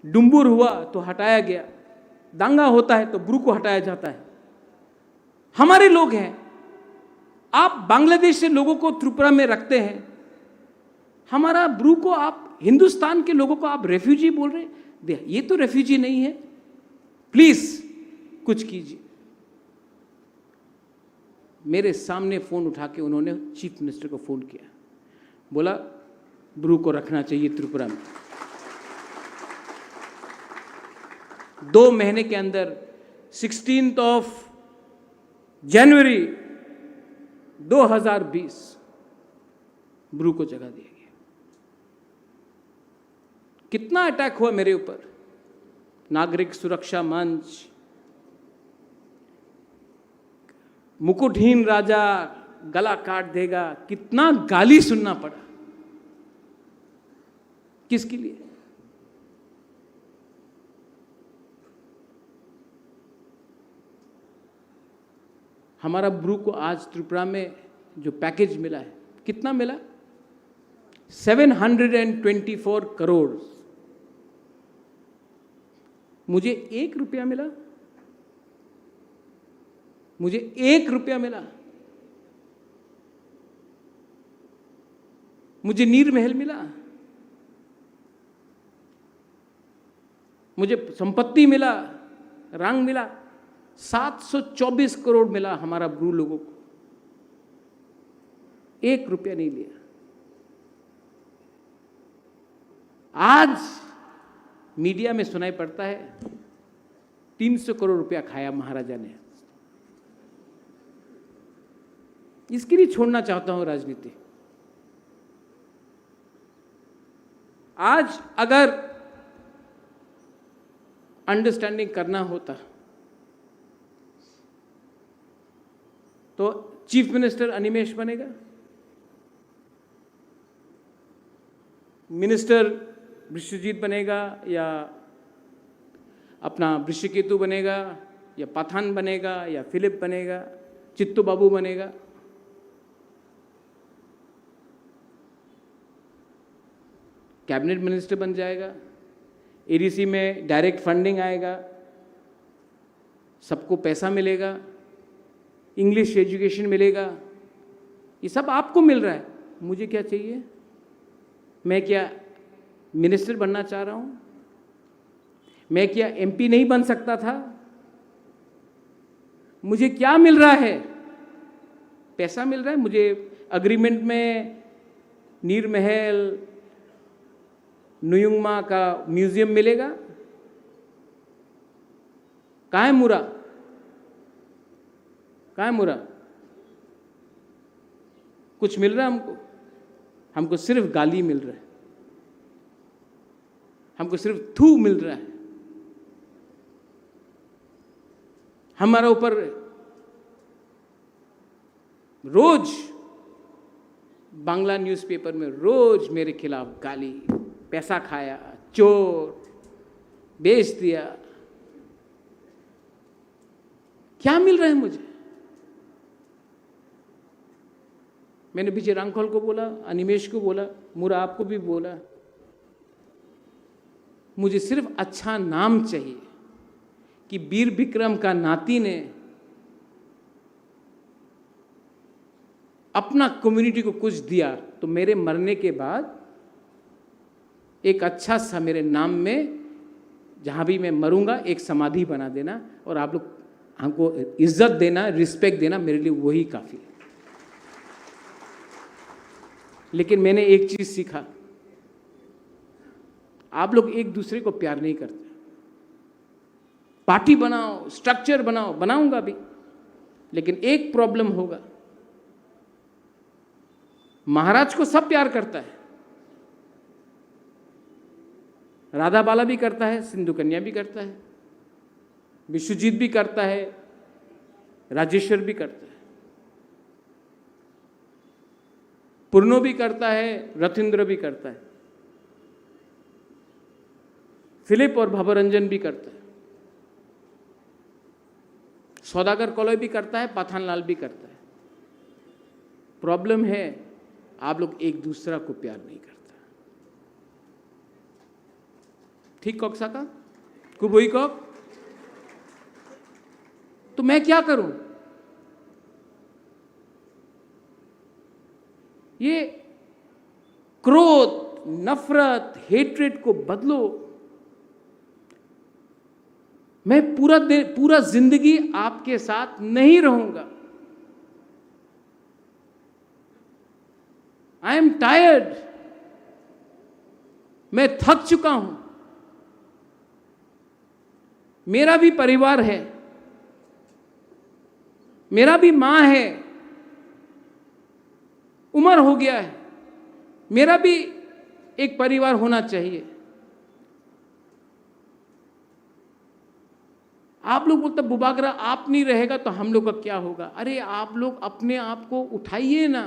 डुम्बुर हुआ तो हटाया गया, दांगा होता है तो ब्रू को हटाया जाता है। हमारे लोग हैं, आप बांग्लादेश से लोगों को त्रिपुरा में रखते हैं, हमारा ब्रू को आप, हिंदुस्तान के लोगों को आप रेफ्यूजी बोल रहे हैं। ये तो रेफ्यूजी नहीं है, प्लीज कुछ कीजिए। मेरे सामने फोन उठा के उन्होंने चीफ मिनिस्टर को फोन किया, बोला ब्रू को रखना चाहिए त्रिपुरा में। 2 महीने के अंदर 16 जनवरी 2020 ब्रू को जगह दिया गया। कितना अटैक हुआ मेरे ऊपर, नागरिक सुरक्षा मंच, मुकुटहीन राजा गला काट देगा, कितना गाली सुनना पड़ा। किसके लिए? हमारा ब्रू को आज त्रिपुरा में जो पैकेज मिला है, कितना मिला? 724 करोड़। मुझे 1 रुपया मिला, मुझे 1 रुपया मिला। मुझे नीर महल मिला, मुझे संपत्ति मिला, रंग मिला। 724 करोड़ मिला हमारा ब्रू लोगों को, 1 रुपया नहीं लिया। आज मीडिया में सुनाई पड़ता है 300 करोड़ रुपया खाया महाराजा ने। इसके लिए छोड़ना चाहता हूं राजनीति। आज अगर अंडरस्टैंडिंग करना होता तो चीफ मिनिस्टर अनिमेश बनेगा, मिनिस्टर विश्वजीत बनेगा, या अपना वृषकेतु बनेगा, या पठान बनेगा, या फिलिप बनेगा, चित्तू बाबू बनेगा। कैबिनेट मिनिस्टर बन जाएगा, एडीसी में डायरेक्ट फंडिंग आएगा, सबको पैसा मिलेगा, इंग्लिश एजुकेशन मिलेगा। ये सब आपको मिल रहा है, मुझे क्या चाहिए? मैं क्या मिनिस्टर बनना चाह रहा हूं? मैं क्या एमपी नहीं बन सकता था? मुझे क्या मिल रहा है? पैसा मिल रहा है। मुझे अग्रीमेंट में नीर महल, नुयुंगमा का म्यूजियम मिलेगा। कहाँ है मुरा? कहाँ है मुरा? कुछ मिल रहा है हमको? हमको सिर्फ गाली मिल रहा है, हमको सिर्फ थू मिल रहा है। हमारा ऊपर रोज बांग्ला न्यूज़पेपर में रोज मेरे खिलाफ गाली, पैसा खाया, चोर, बेच दिया। क्या मिल रहा है मुझे? मैंने विजय रांखोल को बोला, अनिमेश को बोला, मुरा आपको भी बोला, मुझे सिर्फ अच्छा नाम चाहिए कि वीर विक्रम का नाती ने अपना कम्युनिटी को कुछ दिया, तो मेरे मरने के बाद एक अच्छा सा मेरे नाम में, जहां भी मैं मरूंगा, एक समाधि बना देना, और आप लोग हमको इज्जत देना, रिस्पेक्ट देना, मेरे लिए वही काफी है। लेकिन मैंने एक चीज सीखा, आप लोग एक दूसरे को प्यार नहीं करते। पार्टी बनाओ, स्ट्रक्चर बनाओ, बनाऊंगा भी, लेकिन एक प्रॉब्लम होगा, महाराज को सब प्यार करता है, राधा बाला भी करता है, सिंधु कन्या भी करता है, विश्वजीत भी करता है, राजेश्वर भी करता है, पूर्णो भी करता है, रथिंद्र भी करता है, फिलिप और भवरंजन भी करता है, सौदागर कॉलोई भी करता है, पाथानलाल भी करता है। प्रॉब्लम है आप लोग एक दूसरा को प्यार नहीं करता। ठीक कॉक साका कुबोई कॉक तो मैं क्या करूं? ये क्रोध, नफरत, हेट्रेड को बदलो। मैं पूरा जिंदगी आपके साथ नहीं रहूंगा। आई एम टायर्ड, मैं थक चुका हूं। मेरा भी परिवार है, मेरा भी मां है, उम्र हो गया है, मेरा भी एक परिवार होना चाहिए। आप लोग बोलते बुबागरा आप नहीं रहेगा तो हम लोग का क्या होगा? अरे आप लोग अपने आप को उठाइए ना।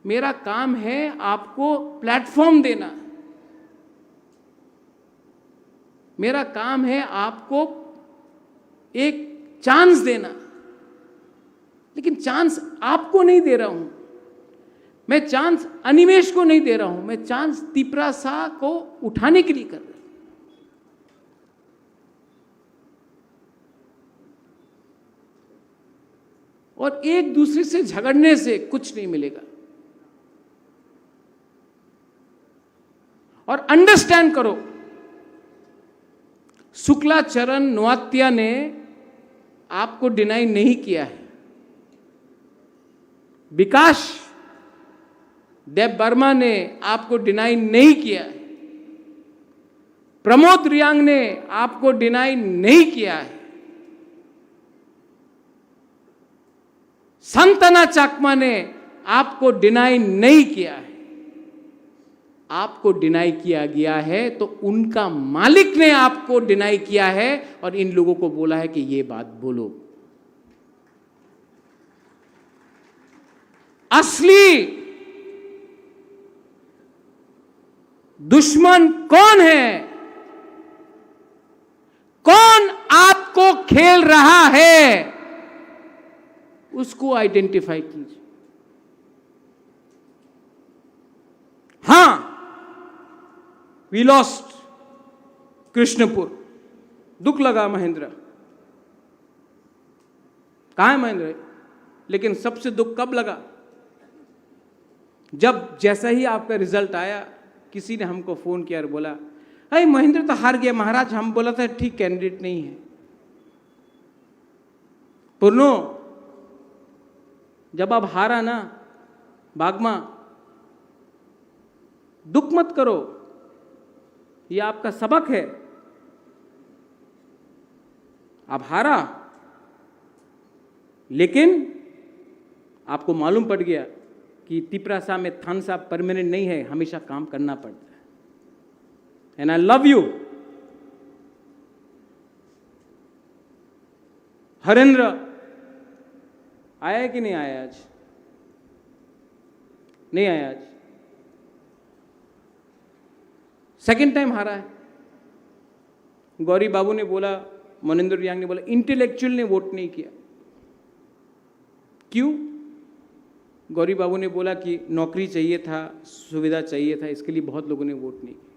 मेरा काम है आपको प्लेटफॉर्म देना, मेरा काम है आपको एक चांस देना, लेकिन चांस आपको नहीं दे रहा हूं। मैं चांस अनिमेश को नहीं दे रहा हूं, मैं चांस तिपरासा को उठाने के लिए कर रहा हूं। और एक दूसरे से झगड़ने से कुछ नहीं मिलेगा। और अंडरस्टैंड करो, शुक्लाचरण नोआत्या ने आपको डिनाई नहीं किया है, विकास देव वर्मा ने आपको डिनाई नहीं किया है, प्रमोद रियांग ने आपको डिनाई नहीं किया है, संतना चाकमा ने आपको डिनाई नहीं किया है। आपको डिनाई किया गया है तो उनका मालिक ने आपको डिनाई किया है और इन लोगों को बोला है कि ये बात बोलो। असली दुश्मन कौन है? कौन आपको खेल रहा है? उसको आइडेंटिफाई कीजिए। हां, वी लॉस्ट कृष्णपुर, दुख लगा महेंद्र। कहां है महेंद्र? लेकिन सबसे दुख कब लगा? जब जैसा ही आपका रिजल्ट आया, किसी ने हमको फोन किया और बोला, अरे महेंद्र तो हार गया महाराज। हम बोला था ठीक कैंडिडेट नहीं है। पुरनो, जब आप हारा ना बागमा, दुख मत करो, ये आपका सबक है। आप हारा, लेकिन आपको मालूम पड़ गया कि तिपरासा में थानसा परमानेंट नहीं है, हमेशा काम करना पड़ता है। And I love you. Harendra आया है कि नहीं आया आज? नहीं आया आज, सेकेंड टाइम हारा है। गौरी बाबू ने बोला, मनिंदर रियांग ने बोला, इंटेलेक्चुअल ने वोट नहीं किया। क्यों? गौरी बाबू ने बोला कि नौकरी चाहिए था, सुविधा चाहिए था, इसके लिए बहुत लोगों ने वोट नहीं किया।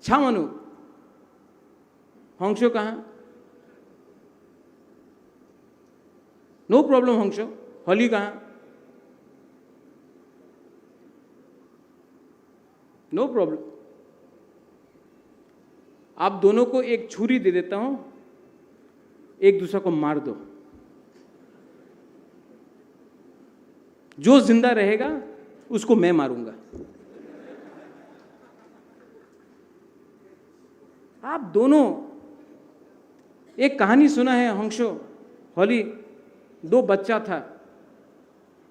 छामनु होंगशो कहां? नो प्रॉब्लम होंगशो। हॉली कहां? No problem. आप दोनों को एक छुरी दे देता हूं, एक दूसरे को मार दो। जो जिंदा रहेगा उसको मैं मारूंगा। आप दोनों, एक कहानी सुना है होंगशो, हॉली, दो बच्चा था,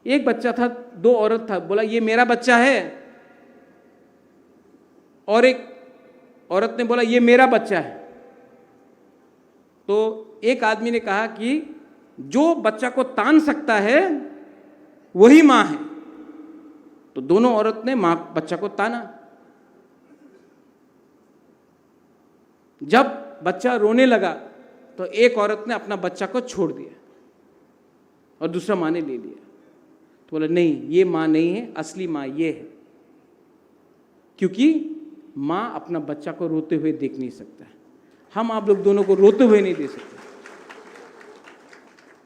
एक बच्चा था, दो औरत था। बोला ये मेरा बच्चा है, और एक औरत ने बोला ये मेरा बच्चा है। तो एक आदमी ने कहा कि जो बच्चा को तान सकता है वही मां है। तो दोनों औरत ने मां बच्चा को ताना। जब बच्चा रोने लगा तो एक औरत ने अपना बच्चा को छोड़ दिया और दूसरा मां ने ले लिया। तो बोला नहीं, ये मां नहीं है, असली मां ये है। क्योंकि माँ अपना बच्चा को रोते हुए देख नहीं सकता है। हम आप लोग दोनों को रोते हुए नहीं देख सकते,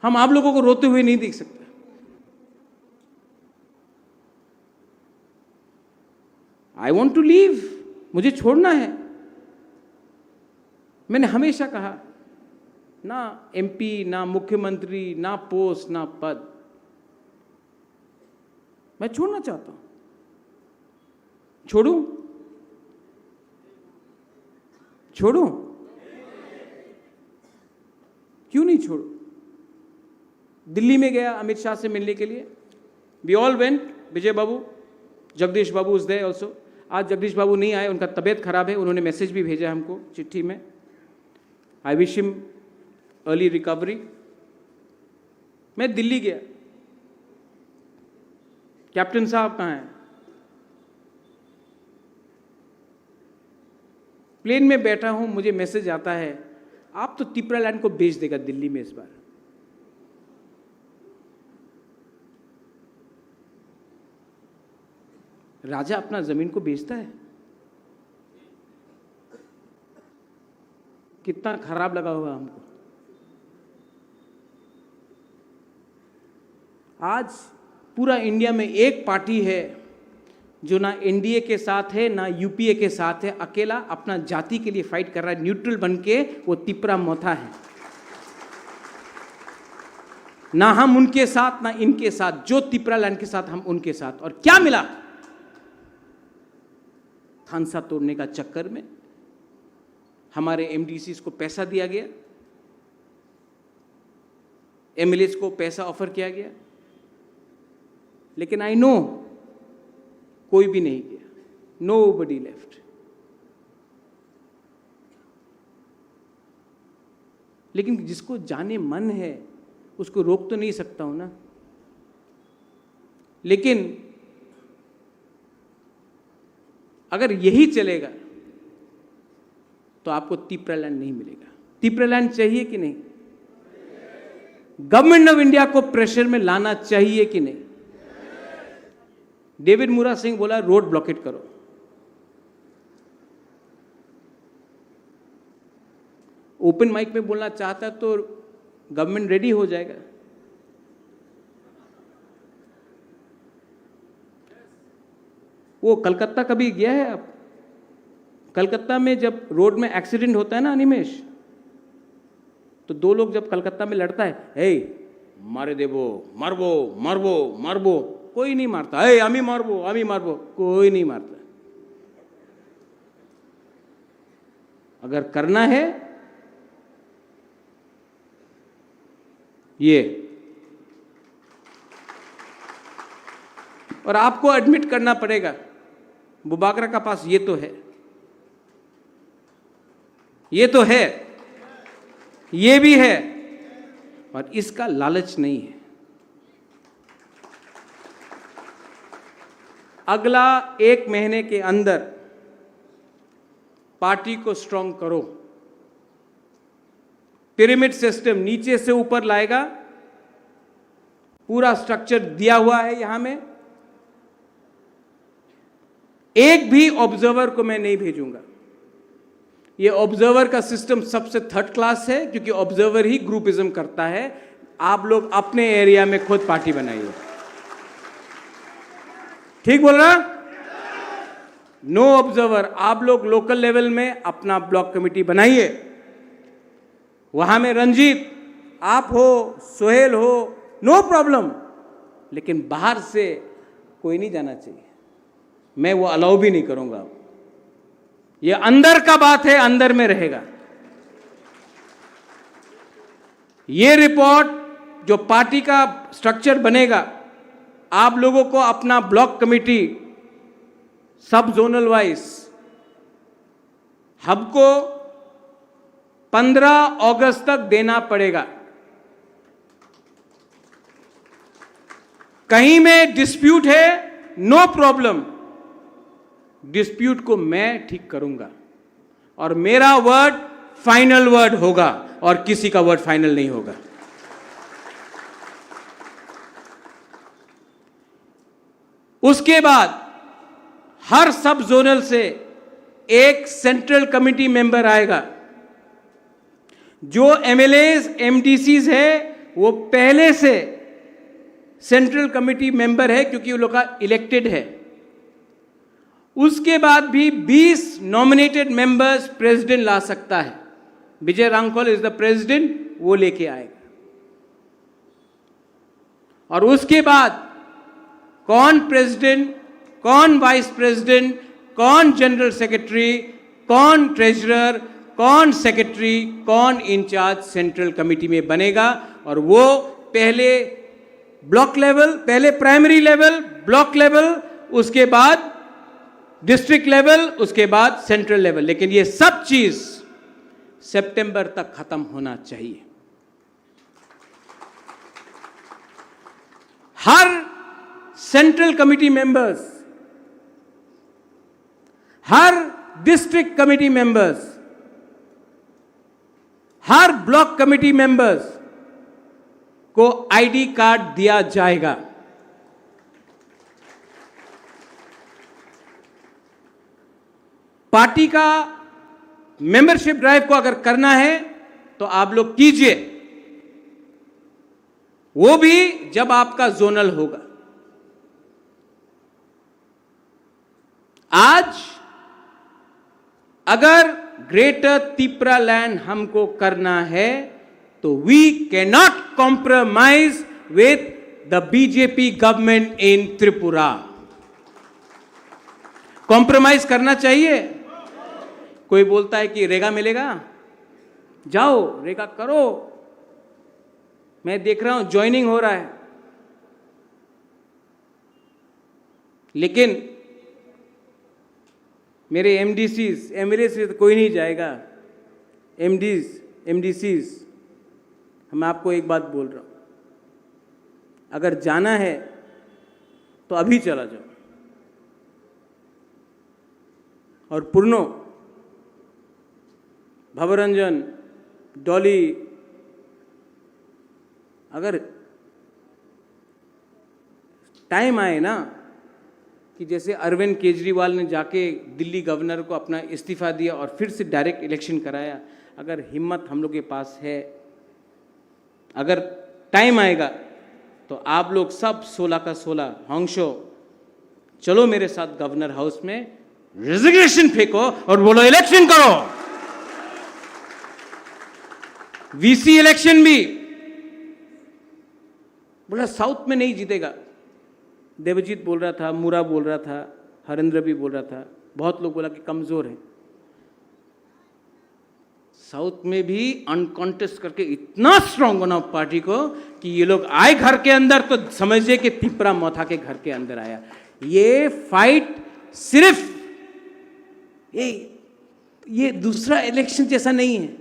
हम आप लोगों को रोते हुए नहीं देख सकते। आई वॉन्ट टू लीव, मुझे छोड़ना है। मैंने हमेशा कहा, ना एमपी, ना मुख्यमंत्री, ना पोस्ट, ना पद, मैं छोड़ना चाहता हूं। छोड़ूं? छोड़ूं? क्यों नहीं छोड़ूं? दिल्ली में गया अमित शाह से मिलने के लिए, we all went, Vijay babu, Jagdish babu is there also. आज जगदीश बाबू नहीं आए, उनका तबीयत खराब है, उन्होंने मैसेज भी भेजा हमको चिट्ठी में। I wish him early recovery. मैं दिल्ली गया, कैप्टन साहब कहाँ हैं? प्लेन में बैठा हूं, मुझे मैसेज आता है, आप तो तिपरालैंड को बेच देगा दिल्ली में इस बार। राजा अपना जमीन को बेचता है? कितना खराब लगा होगा हमको। आज पूरा इंडिया में एक पार्टी है जो ना एनडीए के साथ है, ना यूपीए के साथ है, अकेला अपना जाति के लिए फाइट कर रहा है, न्यूट्रल बन के, वो तिपरा मोथा है। ना हम उनके साथ, ना इनके साथ, जो तिपरालैंड के साथ हम उनके साथ। और क्या मिला? थानसा तोड़ने का चक्कर में हमारे एमडीसीज को पैसा दिया गया, एमएलएस को पैसा ऑफर किया गया, लेकिन आई नो कोई भी नहीं किया, नोबडी लेफ्ट। लेकिन जिसको जाने मन है उसको रोक तो नहीं सकता हूं ना। लेकिन अगर यही चलेगा तो आपको तिपरालैंड नहीं मिलेगा। तिपरालैंड चाहिए कि नहीं? गवर्नमेंट ऑफ इंडिया को प्रेशर में लाना चाहिए कि नहीं? डेविड मुरा सिंह बोला रोड ब्लॉकेट करो। ओपन माइक में बोलना चाहता तो गवर्नमेंट रेडी हो जाएगा। वो कलकत्ता कभी गया है आप? कलकत्ता में जब रोड में एक्सीडेंट होता है ना अनिमेश, तो दो लोग जब कलकत्ता में लड़ता है, हे मारे देबो, मारबो मारबो मारबो, कोई नहीं मारता। हे आमी मारबो, कोई नहीं मारता। अगर करना है ये, और आपको एडमिट करना पड़ेगा, बुबागरा का पास ये तो है, ये तो है, ये भी है, और इसका लालच नहीं है। अगला 1 महीने के अंदर पार्टी को स्ट्रांग करो। पिरामिड सिस्टम नीचे से ऊपर लाएगा, पूरा स्ट्रक्चर दिया हुआ है यहां में। एक भी ऑब्जर्वर को मैं नहीं भेजूंगा। ये ऑब्जर्वर का सिस्टम सबसे थर्ड क्लास है, क्योंकि ऑब्जर्वर ही ग्रुपिज्म करता है। आप लोग अपने एरिया में खुद पार्टी बनाइए। ठीक बोल रहा? No observer. आप लोग लोकल लेवल में अपना ब्लॉक कमेटी बनाइए। वहां में रंजीत आप हो, सोहेल हो, नो प्रॉब्लम, लेकिन बाहर से कोई नहीं जाना चाहिए। मैं वो अलाउ भी नहीं करूंगा। ये अंदर का बात है, अंदर में रहेगा। ये रिपोर्ट जो पार्टी का स्ट्रक्चर बनेगा, आप लोगों को अपना ब्लॉक कमेटी सब जोनल वाइज हमको 15 अगस्त तक देना पड़ेगा। कहीं में डिस्प्यूट है, नो प्रॉब्लम, डिस्प्यूट को मैं ठीक करूंगा और मेरा वर्ड फाइनल वर्ड होगा और किसी का वर्ड फाइनल नहीं होगा। उसके बाद हर सब जोनल से एक सेंट्रल कमिटी मेंबर आएगा। जो एमएलएज एमडीसीज है वो पहले से सेंट्रल कमिटी मेंबर है क्योंकि वो लोग का इलेक्टेड है। उसके बाद भी 20 नॉमिनेटेड मेंबर्स प्रेसिडेंट ला सकता है। विजय रांगकोल इज द प्रेसिडेंट, वो लेके आएगा। और उसके बाद कौन प्रेसिडेंट, कौन वाइस प्रेसिडेंट, कौन जनरल सेक्रेटरी, कौन ट्रेजरर, कौन सेक्रेटरी, कौन इंचार्ज सेंट्रल कमिटी में बनेगा। और वो पहले ब्लॉक लेवल, पहले प्राइमरी लेवल, ब्लॉक लेवल, उसके बाद डिस्ट्रिक्ट लेवल, उसके बाद सेंट्रल लेवल। लेकिन ये सब चीज सितंबर तक खत्म होना चाहिए। हर सेंट्रल कमिटी मेंबर्स, हर डिस्ट्रिक्ट कमिटी मेंबर्स, हर ब्लॉक कमिटी मेंबर्स को आईडी कार्ड दिया जाएगा। पार्टी का मेंबरशिप ड्राइव को अगर करना है तो आप लोग कीजिए, वो भी जब आपका जोनल होगा। आज अगर ग्रेटर त्रिपुरा लैंड हमको करना है तो we can not compromise with the BJP government in Tripura. Compromise करना चाहिए। कोई बोलता है कि रेगा मिलेगा, जाओ रेगा करो। मैं देख रहा हूं ज्वाइनिंग हो रहा है, लेकिन मेरे एमडीसीज, एमएलए से तो कोई नहीं जाएगा। एमडीसीज, मैं आपको एक बात बोल रहा हूं, अगर जाना है तो अभी चला जाओ। और पूर्णो, भवरंजन, डॉली, अगर टाइम आए ना कि जैसे अरविंद केजरीवाल ने जाके दिल्ली गवर्नर को अपना इस्तीफा दिया और फिर से डायरेक्ट इलेक्शन कराया, अगर हिम्मत हम लोग के पास है, अगर टाइम आएगा तो आप लोग सब 16 का 16 होंगशो चलो मेरे साथ गवर्नर हाउस में, रेजिग्नेशन फेंको और बोलो इलेक्शन करो। वीसी इलेक्शन भी बोला साउथ में नहीं जीतेगा। देवजीत बोल रहा था, मुरा बोल रहा था, हरेंद्र भी बोल रहा था, बहुत लोग बोला कि कमजोर है। साउथ में भी अनकॉन्टेस्ट करके इतना स्ट्रांग बनाओ पार्टी को कि ये लोग आए घर के अंदर तो समझिए कि त्रिपुरा मौथा के घर के अंदर आया। ये फाइट सिर्फ ये दूसरा इलेक्शन जैसा नहीं है।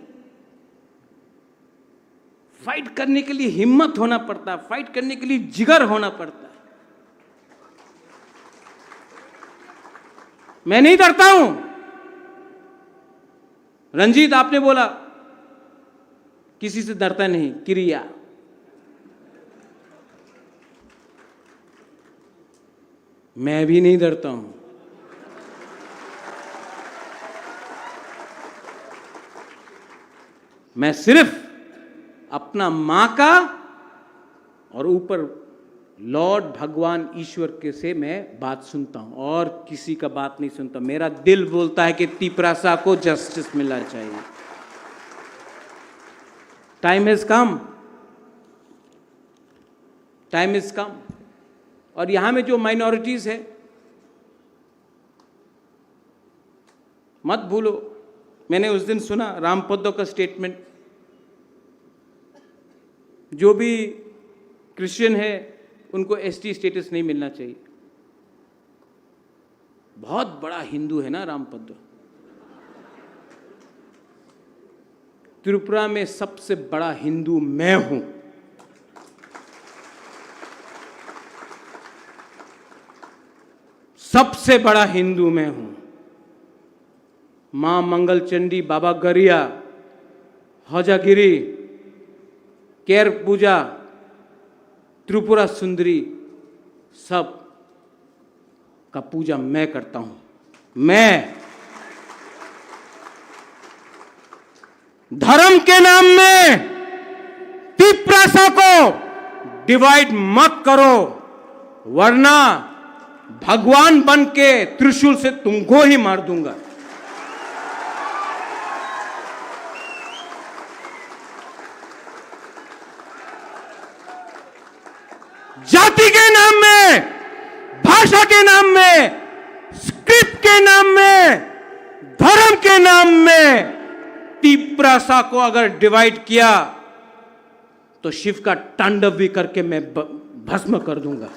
फाइट करने के लिए हिम्मत होना पड़ता है, फाइट करने के लिए जिगर होना पड़ता है। मैं नहीं डरता हूं। रंजीत, आपने बोला किसी से डरता नहीं, क्रिया। मैं भी नहीं डरता हूं। मैं सिर्फ अपना मां का और ऊपर लॉर्ड भगवान ईश्वर के से मैं बात सुनता हूं और किसी का बात नहीं सुनता। मेरा दिल बोलता है कि त्रिपुरा को जस्टिस मिलना चाहिए। Time has come, time is come. और यहां में जो माइनॉरिटीज है, मत भूलो, मैंने उस दिन सुना रामपदो का स्टेटमेंट, जो भी क्रिश्चियन है उनको एसटी स्टेटस नहीं मिलना चाहिए। बहुत बड़ा हिंदू है ना रामपदो। त्रिपुरा में सबसे बड़ा हिंदू मैं हूं। सबसे बड़ा हिंदू मैं हूं। मां मंगल चंडी, बाबा गरिया, हजागिरी, केर पूजा, त्रिपुरा सुंदरी, सब का पूजा मैं करता हूं। मैं धर्म के नाम में तिप्रासा को डिवाइड मत करो, वरना भगवान बन के त्रिशूल से तुमको ही मार दूंगा। जाति के नाम में, भाषा के नाम में, स्क्रिप्ट के नाम में, धर्म के नाम में तिप्रासा को अगर डिवाइड किया तो शिव का तांडव भी करके मैं भस्म कर दूंगा।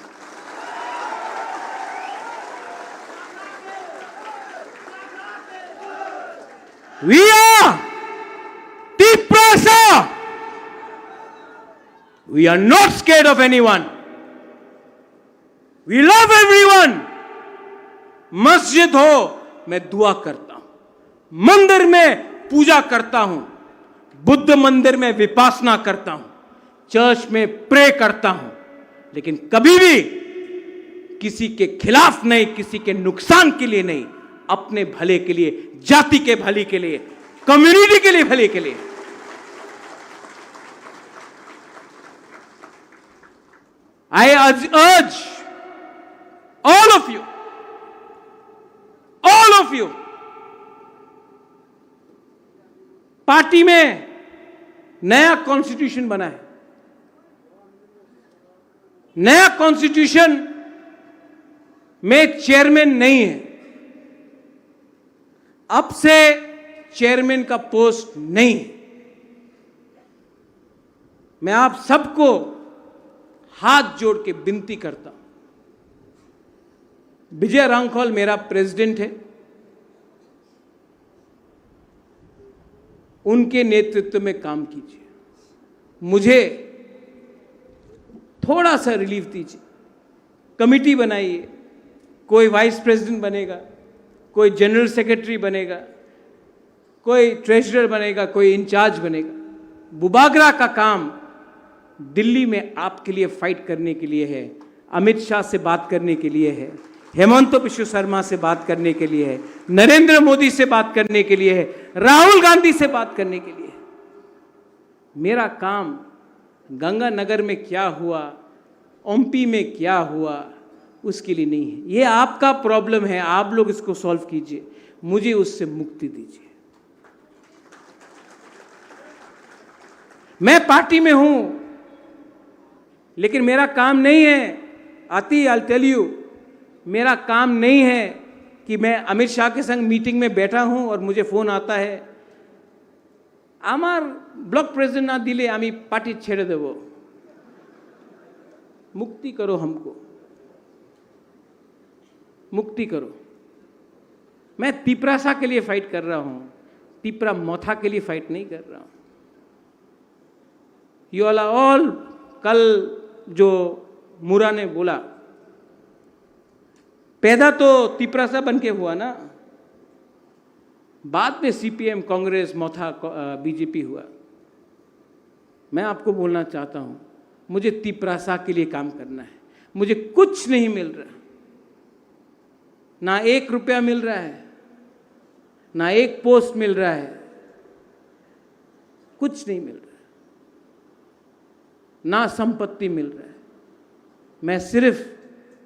We are Tiprasa. We are not scared of anyone. We love everyone. मस्जिद हो, मैं दुआ करता हूं, मंदिर में पूजा करता हूं, बुद्ध मंदिर में विपासना करता हूं, चर्च में प्रे करता हूं, लेकिन कभी भी किसी के खिलाफ नहीं, किसी के नुकसान के लिए नहीं, अपने भले के लिए, जाति के भले के लिए, कम्युनिटी के लिए भले के लिए। I urge all of you, party में नया कॉन्स्टिट्यूशन बना है, नया कॉन्स्टिट्यूशन में चेयरमैन नहीं है, अब से चेयरमैन का पोस्ट नहीं है। मैं आप सबको हाथ जोड़ के विनती करता हूं, विजय रांखौल मेरा प्रेसिडेंट है, उनके नेतृत्व में काम कीजिए, मुझे थोड़ा सा रिलीफ दीजिए, कमिटी बनाइए, कोई वाइस प्रेसिडेंट बनेगा, कोई जनरल सेक्रेटरी बनेगा, कोई ट्रेजरर बनेगा, कोई इंचार्ज बनेगा। बुबागरा का काम दिल्ली में आपके लिए फाइट करने के लिए है, अमित शाह से बात करने के लिए है, हेमंत बिश्व शर्मा से बात करने के लिए है, नरेंद्र मोदी से बात करने के लिए है, राहुल गांधी से बात करने के लिए है। मेरा काम गंगानगर में क्या हुआ, ओमपी में क्या हुआ, उसके लिए नहीं है। ये आपका प्रॉब्लम है, आप लोग इसको सॉल्व कीजिए, मुझे उससे मुक्ति दीजिए। मैं पार्टी में हूं, लेकिन मेरा काम नहीं है, आती आई टेल यू, मेरा काम नहीं है कि मैं अमित शाह के संग मीटिंग में बैठा हूं और मुझे फोन आता है, आमार ब्लॉक प्रेसिडेंट ना दिले आमी पार्टी छेड़े देबो। मुक्ति करो, हमको मुक्ति करो। मैं तिप्रासा के लिए फाइट कर रहा हूं, तिप्रा मोथा के लिए फाइट नहीं कर रहा हूं। यू ऑल, कल जो मुरा ने बोला, पैदा तो तिप्रासा बन के हुआ ना, बाद में सीपीएम, कांग्रेस, मोथा, बीजेपी हुआ। मैं आपको बोलना चाहता हूं, मुझे तिप्रासा के लिए काम करना है। मुझे कुछ नहीं मिल रहा, ना 1 रुपया मिल रहा है, ना 1 पोस्ट मिल रहा है, कुछ नहीं मिल रहा, ना संपत्ति मिल रहा है। मैं सिर्फ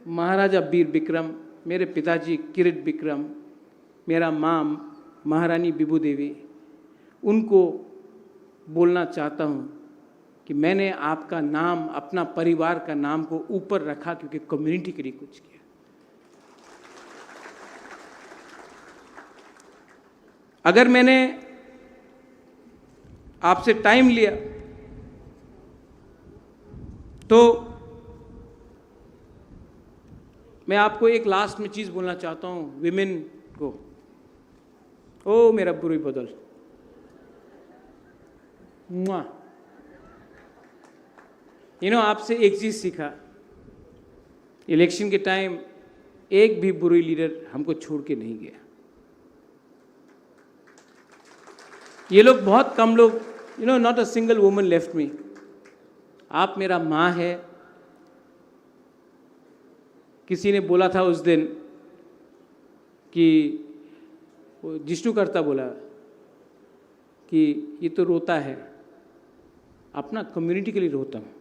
महाराजा वीर विक्रम, मेरे पिताजी किरीट विक्रम, मेरा माँ महारानी बिबू देवी, उनको बोलना चाहता हूँ कि मैंने आपका नाम, अपना परिवार का नाम को ऊपर रखा क्योंकि कम्युनिटी के लिए कुछ किया। अगर मैंने आपसे टाइम लिया तो मैं आपको एक लास्ट में चीज बोलना चाहता हूं विमेन को। ओ मेरा बुरी बदल, आपसे एक चीज सीखा, इलेक्शन के टाइम एक भी बुरी लीडर हमको छोड़ के नहीं गया। ये लोग बहुत कम लोग, not a single woman left me. आप मेरा माँ है। किसी ने बोला था उस दिन कि जिष्णु करता बोला कि ये तो रोता है, अपना कम्युनिटी के लिए रोता हूँ।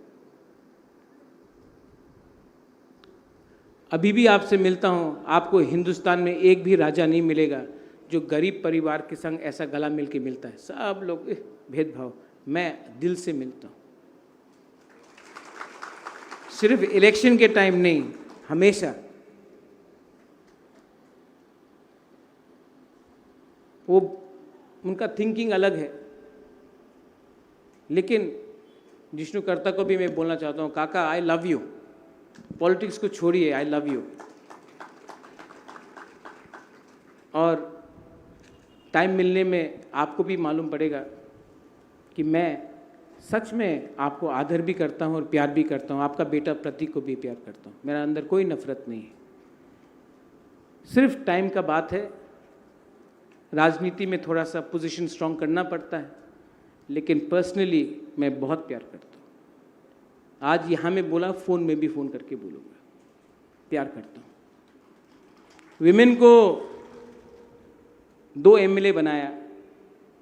अभी भी आपसे मिलता हूँ, आपको हिंदुस्तान में एक भी राजा नहीं मिलेगा जो गरीब परिवार के संग ऐसा गला मिल के मिलता है। सब लोग भेदभाव, मैं दिल से मिलता हूँ, सिर्फ इलेक्शन के टाइम नहीं, हमेशा। वो उनका थिंकिंग अलग है, लेकिन जिष्णु करता को भी मैं बोलना चाहता हूँ, काका आई लव यू, पॉलिटिक्स को छोड़िए, आई लव यू। और टाइम मिलने में आपको भी मालूम पड़ेगा कि मैं सच में आपको आदर भी करता हूँ और प्यार भी करता हूँ। आपका बेटा प्रतीक को भी प्यार करता हूँ, मेरा अंदर कोई नफरत नहीं है। सिर्फ टाइम का बात है, राजनीति में थोड़ा सा पोजीशन स्ट्रांग करना पड़ता है, लेकिन पर्सनली मैं बहुत प्यार करता हूँ। आज यहाँ में बोला, फ़ोन में भी फ़ोन करके बोलूँगा, प्यार करता हूँ। विमेन को 2 MLA बनाया,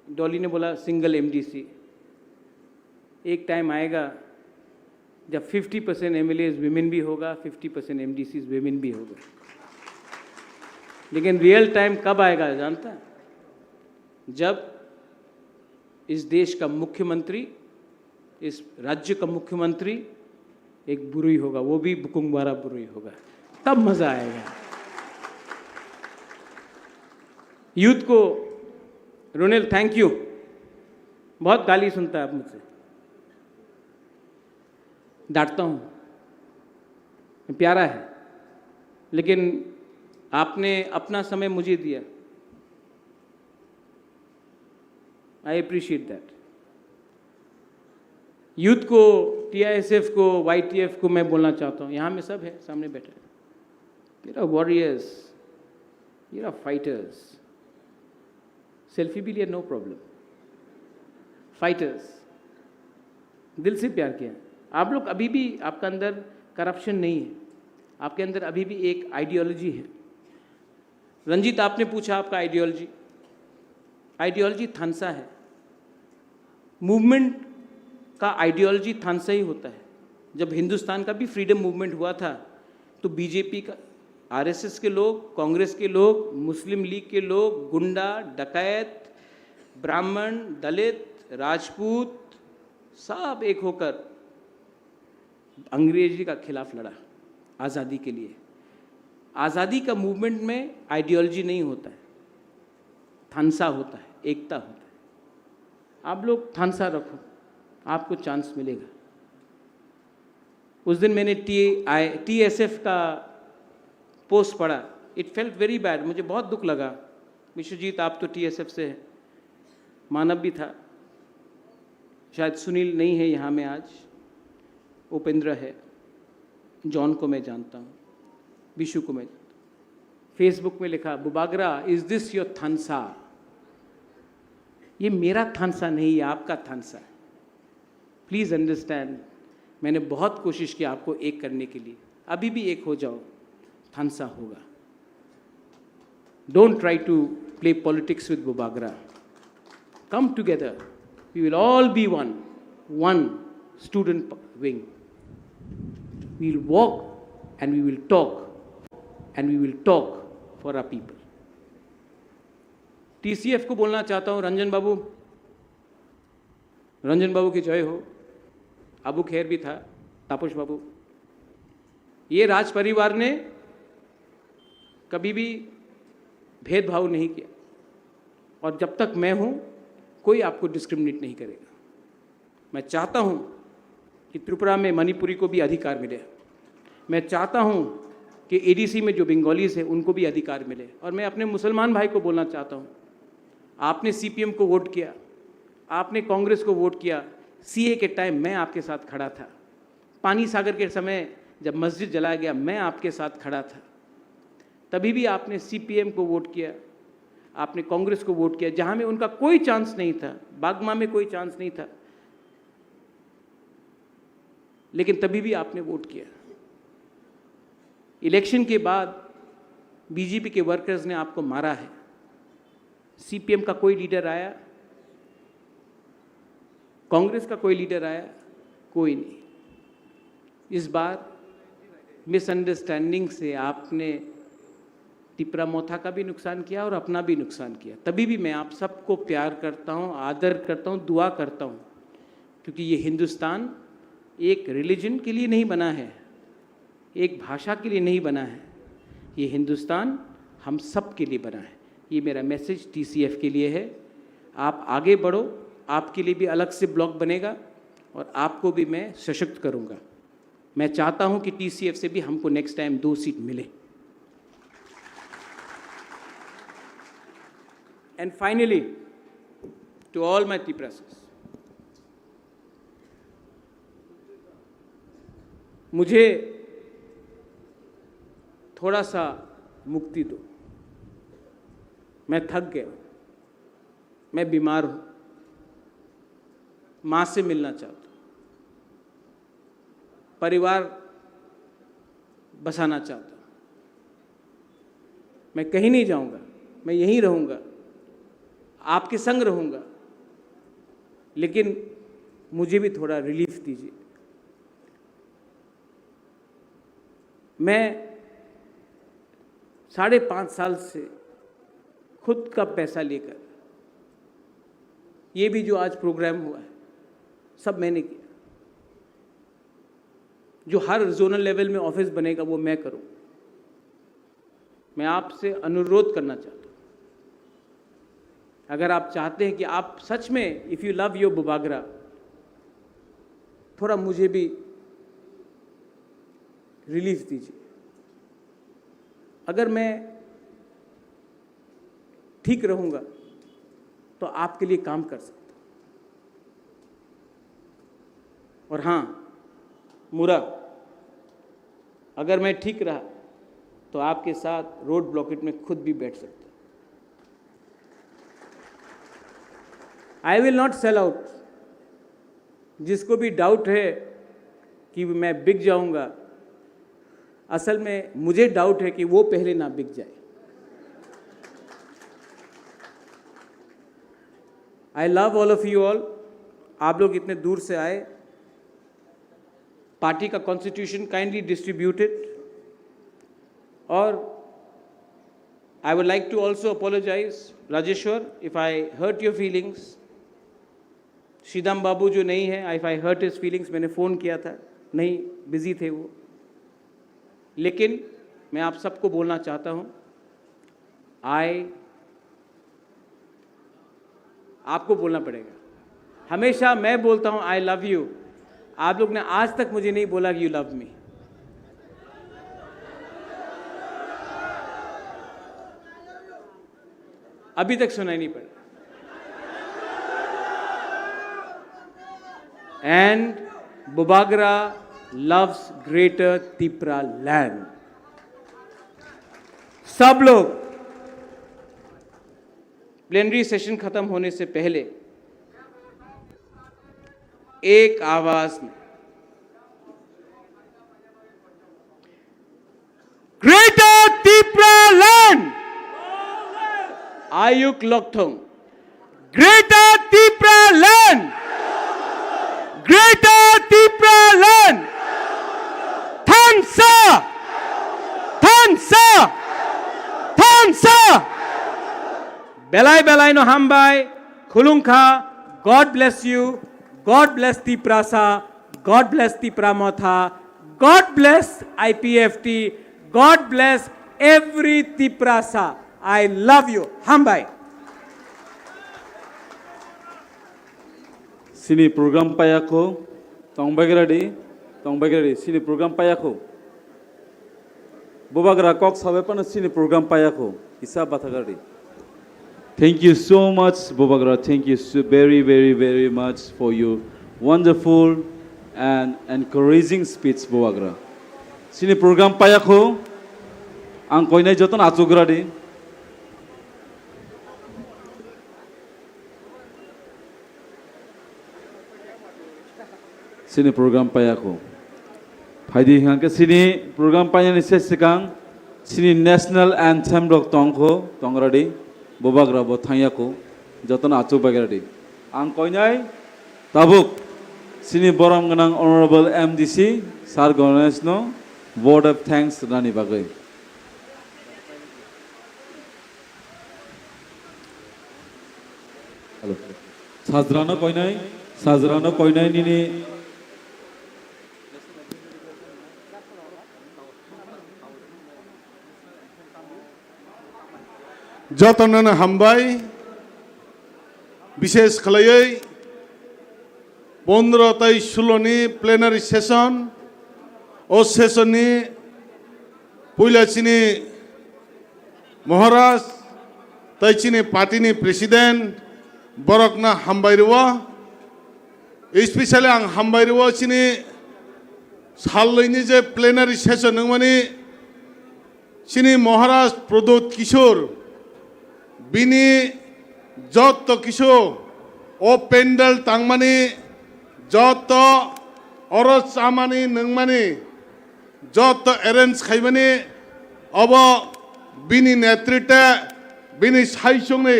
डॉली ने बोला सिंगल MDC। एक टाइम आएगा जब 50% MLAs विमेन भी होगा, 50% MDCs विमेन भी होगा। लेकिन रियल टाइम कब आएगा जानता है? जब इस देश का मुख्यमंत्री, इस राज्य का मुख्यमंत्री एक बुरुई होगा, वो भी बुकुंगवारा बुरुई होगा, तब मजा आएगा। यूथ को, रोनेल थैंक यू, बहुत गाली सुनता है आप मुझसे, डांटता हूँ, प्यारा है, लेकिन आपने अपना समय मुझे दिया, आई अप्रिशिएट दैट। यूथ को, TISF को, YTF को मैं बोलना चाहता हूँ, यहाँ में सब है, सामने बैठे, you're warriors, you're fighters. Selfie भी लिया, नो प्रॉब्लम। फाइटर्स, दिल से प्यार किया। आप लोग अभी भी, आपका अंदर करप्शन नहीं है, आपके अंदर अभी भी एक आइडियोलॉजी है। रंजीत, आपने पूछा आपका आइडियोलॉजी, आइडियोलॉजी थानसा है। मूवमेंट का आइडियोलॉजी थानसा ही होता है। जब हिंदुस्तान का भी फ्रीडम मूवमेंट हुआ था तो बीजेपी का, RSS के लोग, कांग्रेस के लोग, मुस्लिम लीग के लोग, गुंडा, डकैत, ब्राह्मण, दलित, राजपूत, सब एक होकर अंग्रेजी का खिलाफ लड़ा आज़ादी के लिए। आज़ादी का मूवमेंट में आइडियोलॉजी नहीं होता है, थानसा होता है, एकता होता है। आप लोग थानसा रखो, आपको चांस मिलेगा। उस दिन मैंने TSF का पोस्ट पढ़ा, इट फेल्ट वेरी बैड, मुझे बहुत दुख लगा। विश्वजीत, आप तो TSF से हैं, मानव भी था, शायद सुनील नहीं है यहाँ में आज, उपेंद्र है, जॉन को मैं जानता हूँ, विशु को मैं जानता हूँ। फेसबुक में लिखा, बुबागरा इज दिस योर थानसा? ये मेरा थानसा नहीं है, आपका थानसा है। प्लीज़ अंडरस्टैंड, मैंने बहुत कोशिश की आपको एक करने के लिए, अभी भी एक हो जाओ, थानसा होगा। Don't try to play politics with बुबागरा, come together, we will all be one student wing, we will walk and we will talk for our people. TCF को बोलना चाहता हूँ, रंजन बाबू की जय हो। अबू खैर भी था, तापस बाबू। ये राज परिवार ने कभी भी भेदभाव नहीं किया, और जब तक मैं हूँ कोई आपको डिस्क्रिमिनेट नहीं करेगा। मैं चाहता हूँ कि त्रिपुरा में मणिपुरी को भी अधिकार मिले, मैं चाहता हूँ कि ADC में जो बंगालीज हैं उनको भी अधिकार मिले। और मैं अपने मुसलमान भाई को बोलना चाहता हूँ, आपने CPM को वोट किया, आपने कांग्रेस को वोट किया, CA के टाइम मैं आपके साथ खड़ा था, पानी सागर के समय जब मस्जिद जलाया गया मैं आपके साथ खड़ा था, तभी भी आपने CPM को वोट किया, आपने कांग्रेस को वोट किया जहां में उनका कोई चांस नहीं था, बागमा में कोई चांस नहीं था, लेकिन तभी भी आपने वोट किया। इलेक्शन के बाद बीजेपी के वर्कर्स ने आपको मारा है। सीपीएम का कोई लीडर आया? कांग्रेस का कोई लीडर आया? कोई नहीं। इस बार मिसअंडरस्टैंडिंग से आपने तिपरा मोथा का भी नुकसान किया और अपना भी नुकसान किया। तभी भी मैं आप सबको प्यार करता हूँ, आदर करता हूँ, दुआ करता हूँ, क्योंकि ये हिंदुस्तान एक रिलीजन के लिए नहीं बना है, एक भाषा के लिए नहीं बना है। ये हिंदुस्तान हम सब के लिए बना है। ये मेरा मैसेज टीसीएफ के लिए है। आप आगे बढ़ो, आपके लिए भी अलग से ब्लॉक बनेगा और आपको भी मैं सशक्त करूँगा। मैं चाहता हूँ कि टीसीएफ से भी हमको नेक्स्ट टाइम 2 सीट मिले। And finally, to all my Tiprasas, मुझे थोड़ा सा मुक्ति दो। मैं थक गया, मैं बीमार हूँ, माँ से मिलना चाहता हूँ, परिवार बसाना चाहता हूँ। मैं कहीं नहीं जाऊँगा, मैं यहीं रहूँगा, आपके संग रहूँगा, लेकिन मुझे भी थोड़ा रिलीफ दीजिए। मैं 5.5 साल से खुद का पैसा लेकर ये भी जो आज प्रोग्राम हुआ है सब मैंने किया। जो हर जोनल लेवल में ऑफिस बनेगा वो मैं करूँ। मैं आपसे अनुरोध करना चाहता हूँ, अगर आप चाहते हैं कि आप सच में if you love your Bubagra, थोड़ा मुझे भी रिलीफ दीजिए। अगर मैं ठीक रहूँगा तो आपके लिए काम कर सकता हूँ। और हाँ मुरा, अगर मैं ठीक रहा तो आपके साथ रोड ब्लॉकेट में खुद भी बैठ सकता हूँ। I will not sell out. जिसको भी डाउट है कि मैं बिक जाऊंगा, असल में मुझे डाउट है कि वो पहले ना बिक जाए। I love all of you all. आप लोग इतने दूर से आए। पार्टी का कॉन्स्टिट्यूशन काइंडली डिस्ट्रीब्यूटेड। और I would like to also apologise Rajeshwar if I hurt your feelings. Shridam babu जो नहीं है, if I hurt his feelings, मैंने फ़ोन किया था, नहीं बिजी थे वो। लेकिन मैं आप सबको बोलना चाहता हूँ, आपको बोलना पड़ेगा। हमेशा मैं बोलता हूँ आई लव यू। आप लोग ने आज तक मुझे नहीं बोला कि यू लव मी। अभी तक सुनाई नहीं पड़ा। And Bubagra loves Greater Tipra land. सब लोग प्लेनरी सेशन खत्म होने से पहले एक आवाज में ग्रेटर तिप्रा लैंड आयुक लोकथोंग, greater Tipra land, greater Tipra land, थांसा, थांसा, थांसा, बेलाई बेलाई नो हमबाई, खुलुंखा, God bless you, God bless Tiprasa, God bless Tipra Motha, God bless IPFT, God bless every Tiprasa. I love you. Hambai. Sini program payako, tong bagiradi, sini program payako. Bubagra Cox Havepan, sini program payako, Isa Batagari. Thank you so much, Bubagra. Thank you so very, very, very much for your wonderful and encouraging speech, Bubagra. Sini program payako, ang koinay joton atsugradi. Sini program payako. Phaidi hangke sini program payani sesekang sini national anthem rok tongko tongradi bobagra bo thangyaku joton achu bagradi ang koinai tabuk sini boram ganang honorable MDC Sir Ganesh no word of thanks rani bagai hello sajrano koinai nini যতনন হামবাই বিশেষ খালাই 15 তাই 16 নি plenary session ও সেশননি পয়লাচিনি মহারাজ তাইচিনি পার্টিনি president বরকনা হামবাইরওয়া specially আং হামবাইরওয়া চিনি সাললৈনি যে plenary session নংমানি চিনি মহারাজ প্রদোত কিশোর বিনি যত কিছু ও পেন্ডেল তাংমানি যত অরজ চামানি নংমানি যত অ্যারেঞ্জ খাইমানি অব বিনি নেতৃত্বে বিনি সাইসংনি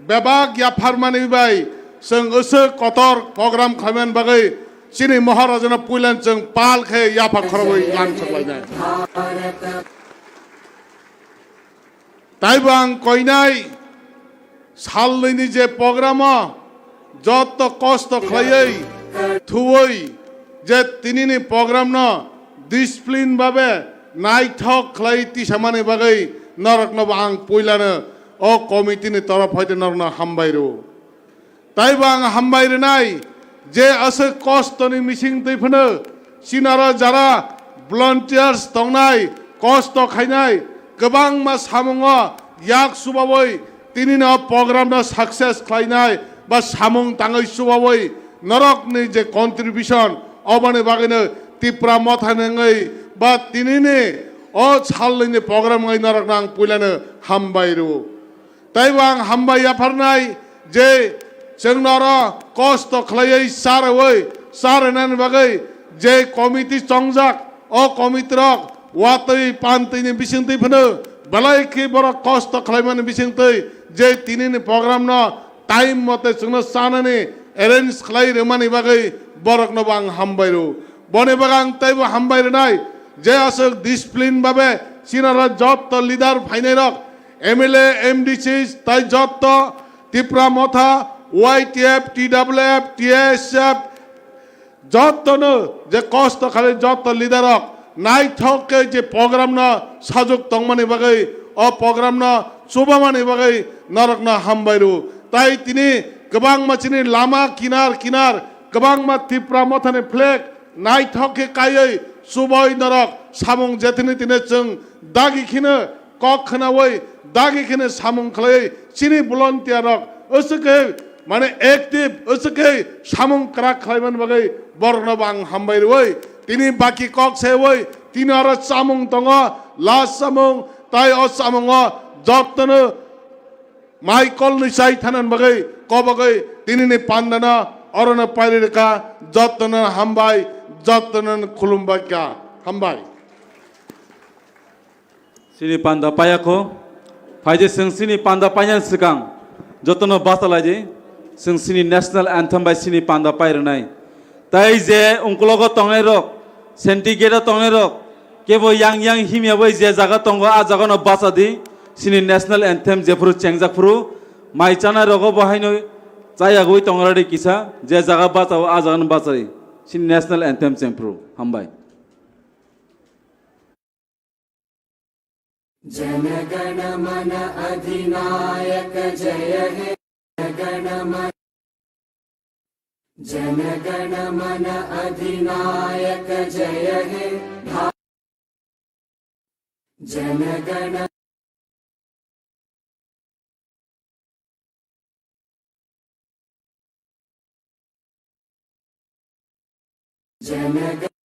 বেবাগ ইয়াফারমানি বাই जों ओसो कतर प्रग्राम खायमान बागै सिनि महाराजना पुइलान जों पाल खे याफा खरबै लान सकलायनाय ताइबो आं कइनाय सालनैनि जे प्रग्राम जत कष्ट खायै थुवै जे तिनिनि प्रग्राम न डिसिप्लिन भाबे नायथक खाय तिसामानि बागै नरकनबो आं पुइलानो अ कमिटिनि तरफ हयते नरना हामबायरो ताइबो आं हामबायरोनाय जे असो कष्टनि मिसिं दैफोनो सिनारा जारा भलन्टियार्स दंनाय कष्ट खायनाय गोबां मा सामुंग याक सुबावै तिनिनो प्रग्राम न सक्सेस खायनाय बा सामुं ताङै सुबावै नरकनि जे कन्ट्रिबिउसन अबानि बागैनो तिप्रा मथानङै बा तिनिनि अ सालनि प्रग्राम ngै नरक नां पुइलानो हामबायरो ताइबो आं हामबाय आफारनाय जे जोंनारा कष्ट खालायै सारवै सारनानि बागै जे कमिटि चंजाक अ कमिटिरक वातै पान्तैनि बिसिंतैफोनो बलायखि बर कष्ट खालायमानि बिसिंतै जे तिनिनि प्रग्राम न टाइम मते जोंनो सानानि एरेन्ज खालाय रोमानि बागै बरकनबो आं हामबायरो बने बागै आं ताइबो हामबायरोनाय जे आसो डिसिप्लिन भाबे सिनारा जत लिडार फाइनायरक एमएलए एमडीसी ताइ जत तिप्रा मथा YTF, TWF, TSF যতনো যে কষ্ট খালে যত লিডারক নাইথকে যে প্রোগ্রাম না সাজক তংমানি বাগৈ অ প্রোগ্রাম না সুবামানি বাগৈ নরক না হামবাইরু তাই তিনি গোবাং মাছিনি লামা কিনার কিনার গোবাং মা তিপ্রা মথানে ফ্লেগ নাইথকে কাयै সুবय নরক সামং যেতিনি তিনে जों दागिखिनो कखनावै दागिखिनो सामं खालै सिनि भलन्टियारक ओसके माने एक्टिव ओसके सामं क्राक खालायमान बागै बरनबो आं हामबायरोवै तिनि बाकी कक सेवै तिनि आरो सामं दङ लास्ट सामं ताइ अ सामं जतनो माइकल निसाय थानन बागै कबगै तिनिनि पान्दाना अरन पाइरेका जतनो हामबाय जतनो खुलुमबायका हामबाय सिनि पान्दा पायाखौ फाइजे जों सिनि पान्दा पायनायनि सिगां जतनो बाथालायजे जों सिनि नेशनेल एन्थेम बाय सिनि पान्दा पायरोनाय ताइ जे उंकलग तंनाय रक सेन्टिगेटा तंनाय रक केबो यां यां हिमियाबै जे जागा तंग आ जागानो बासादि सिनि नेशनेल एन्थेम जेफोर चेंजाफोरु माइचाना रगो बाहायनो जायागै तंरादि किसा जे जागा बासाव आ जागानो बासारि सिनि नेशनेल एन्थेम चेंफ्रु हामबाय जनगण मन अधिनायक जय हे जनगण मन अधिनायक जय हे जनगण जनगण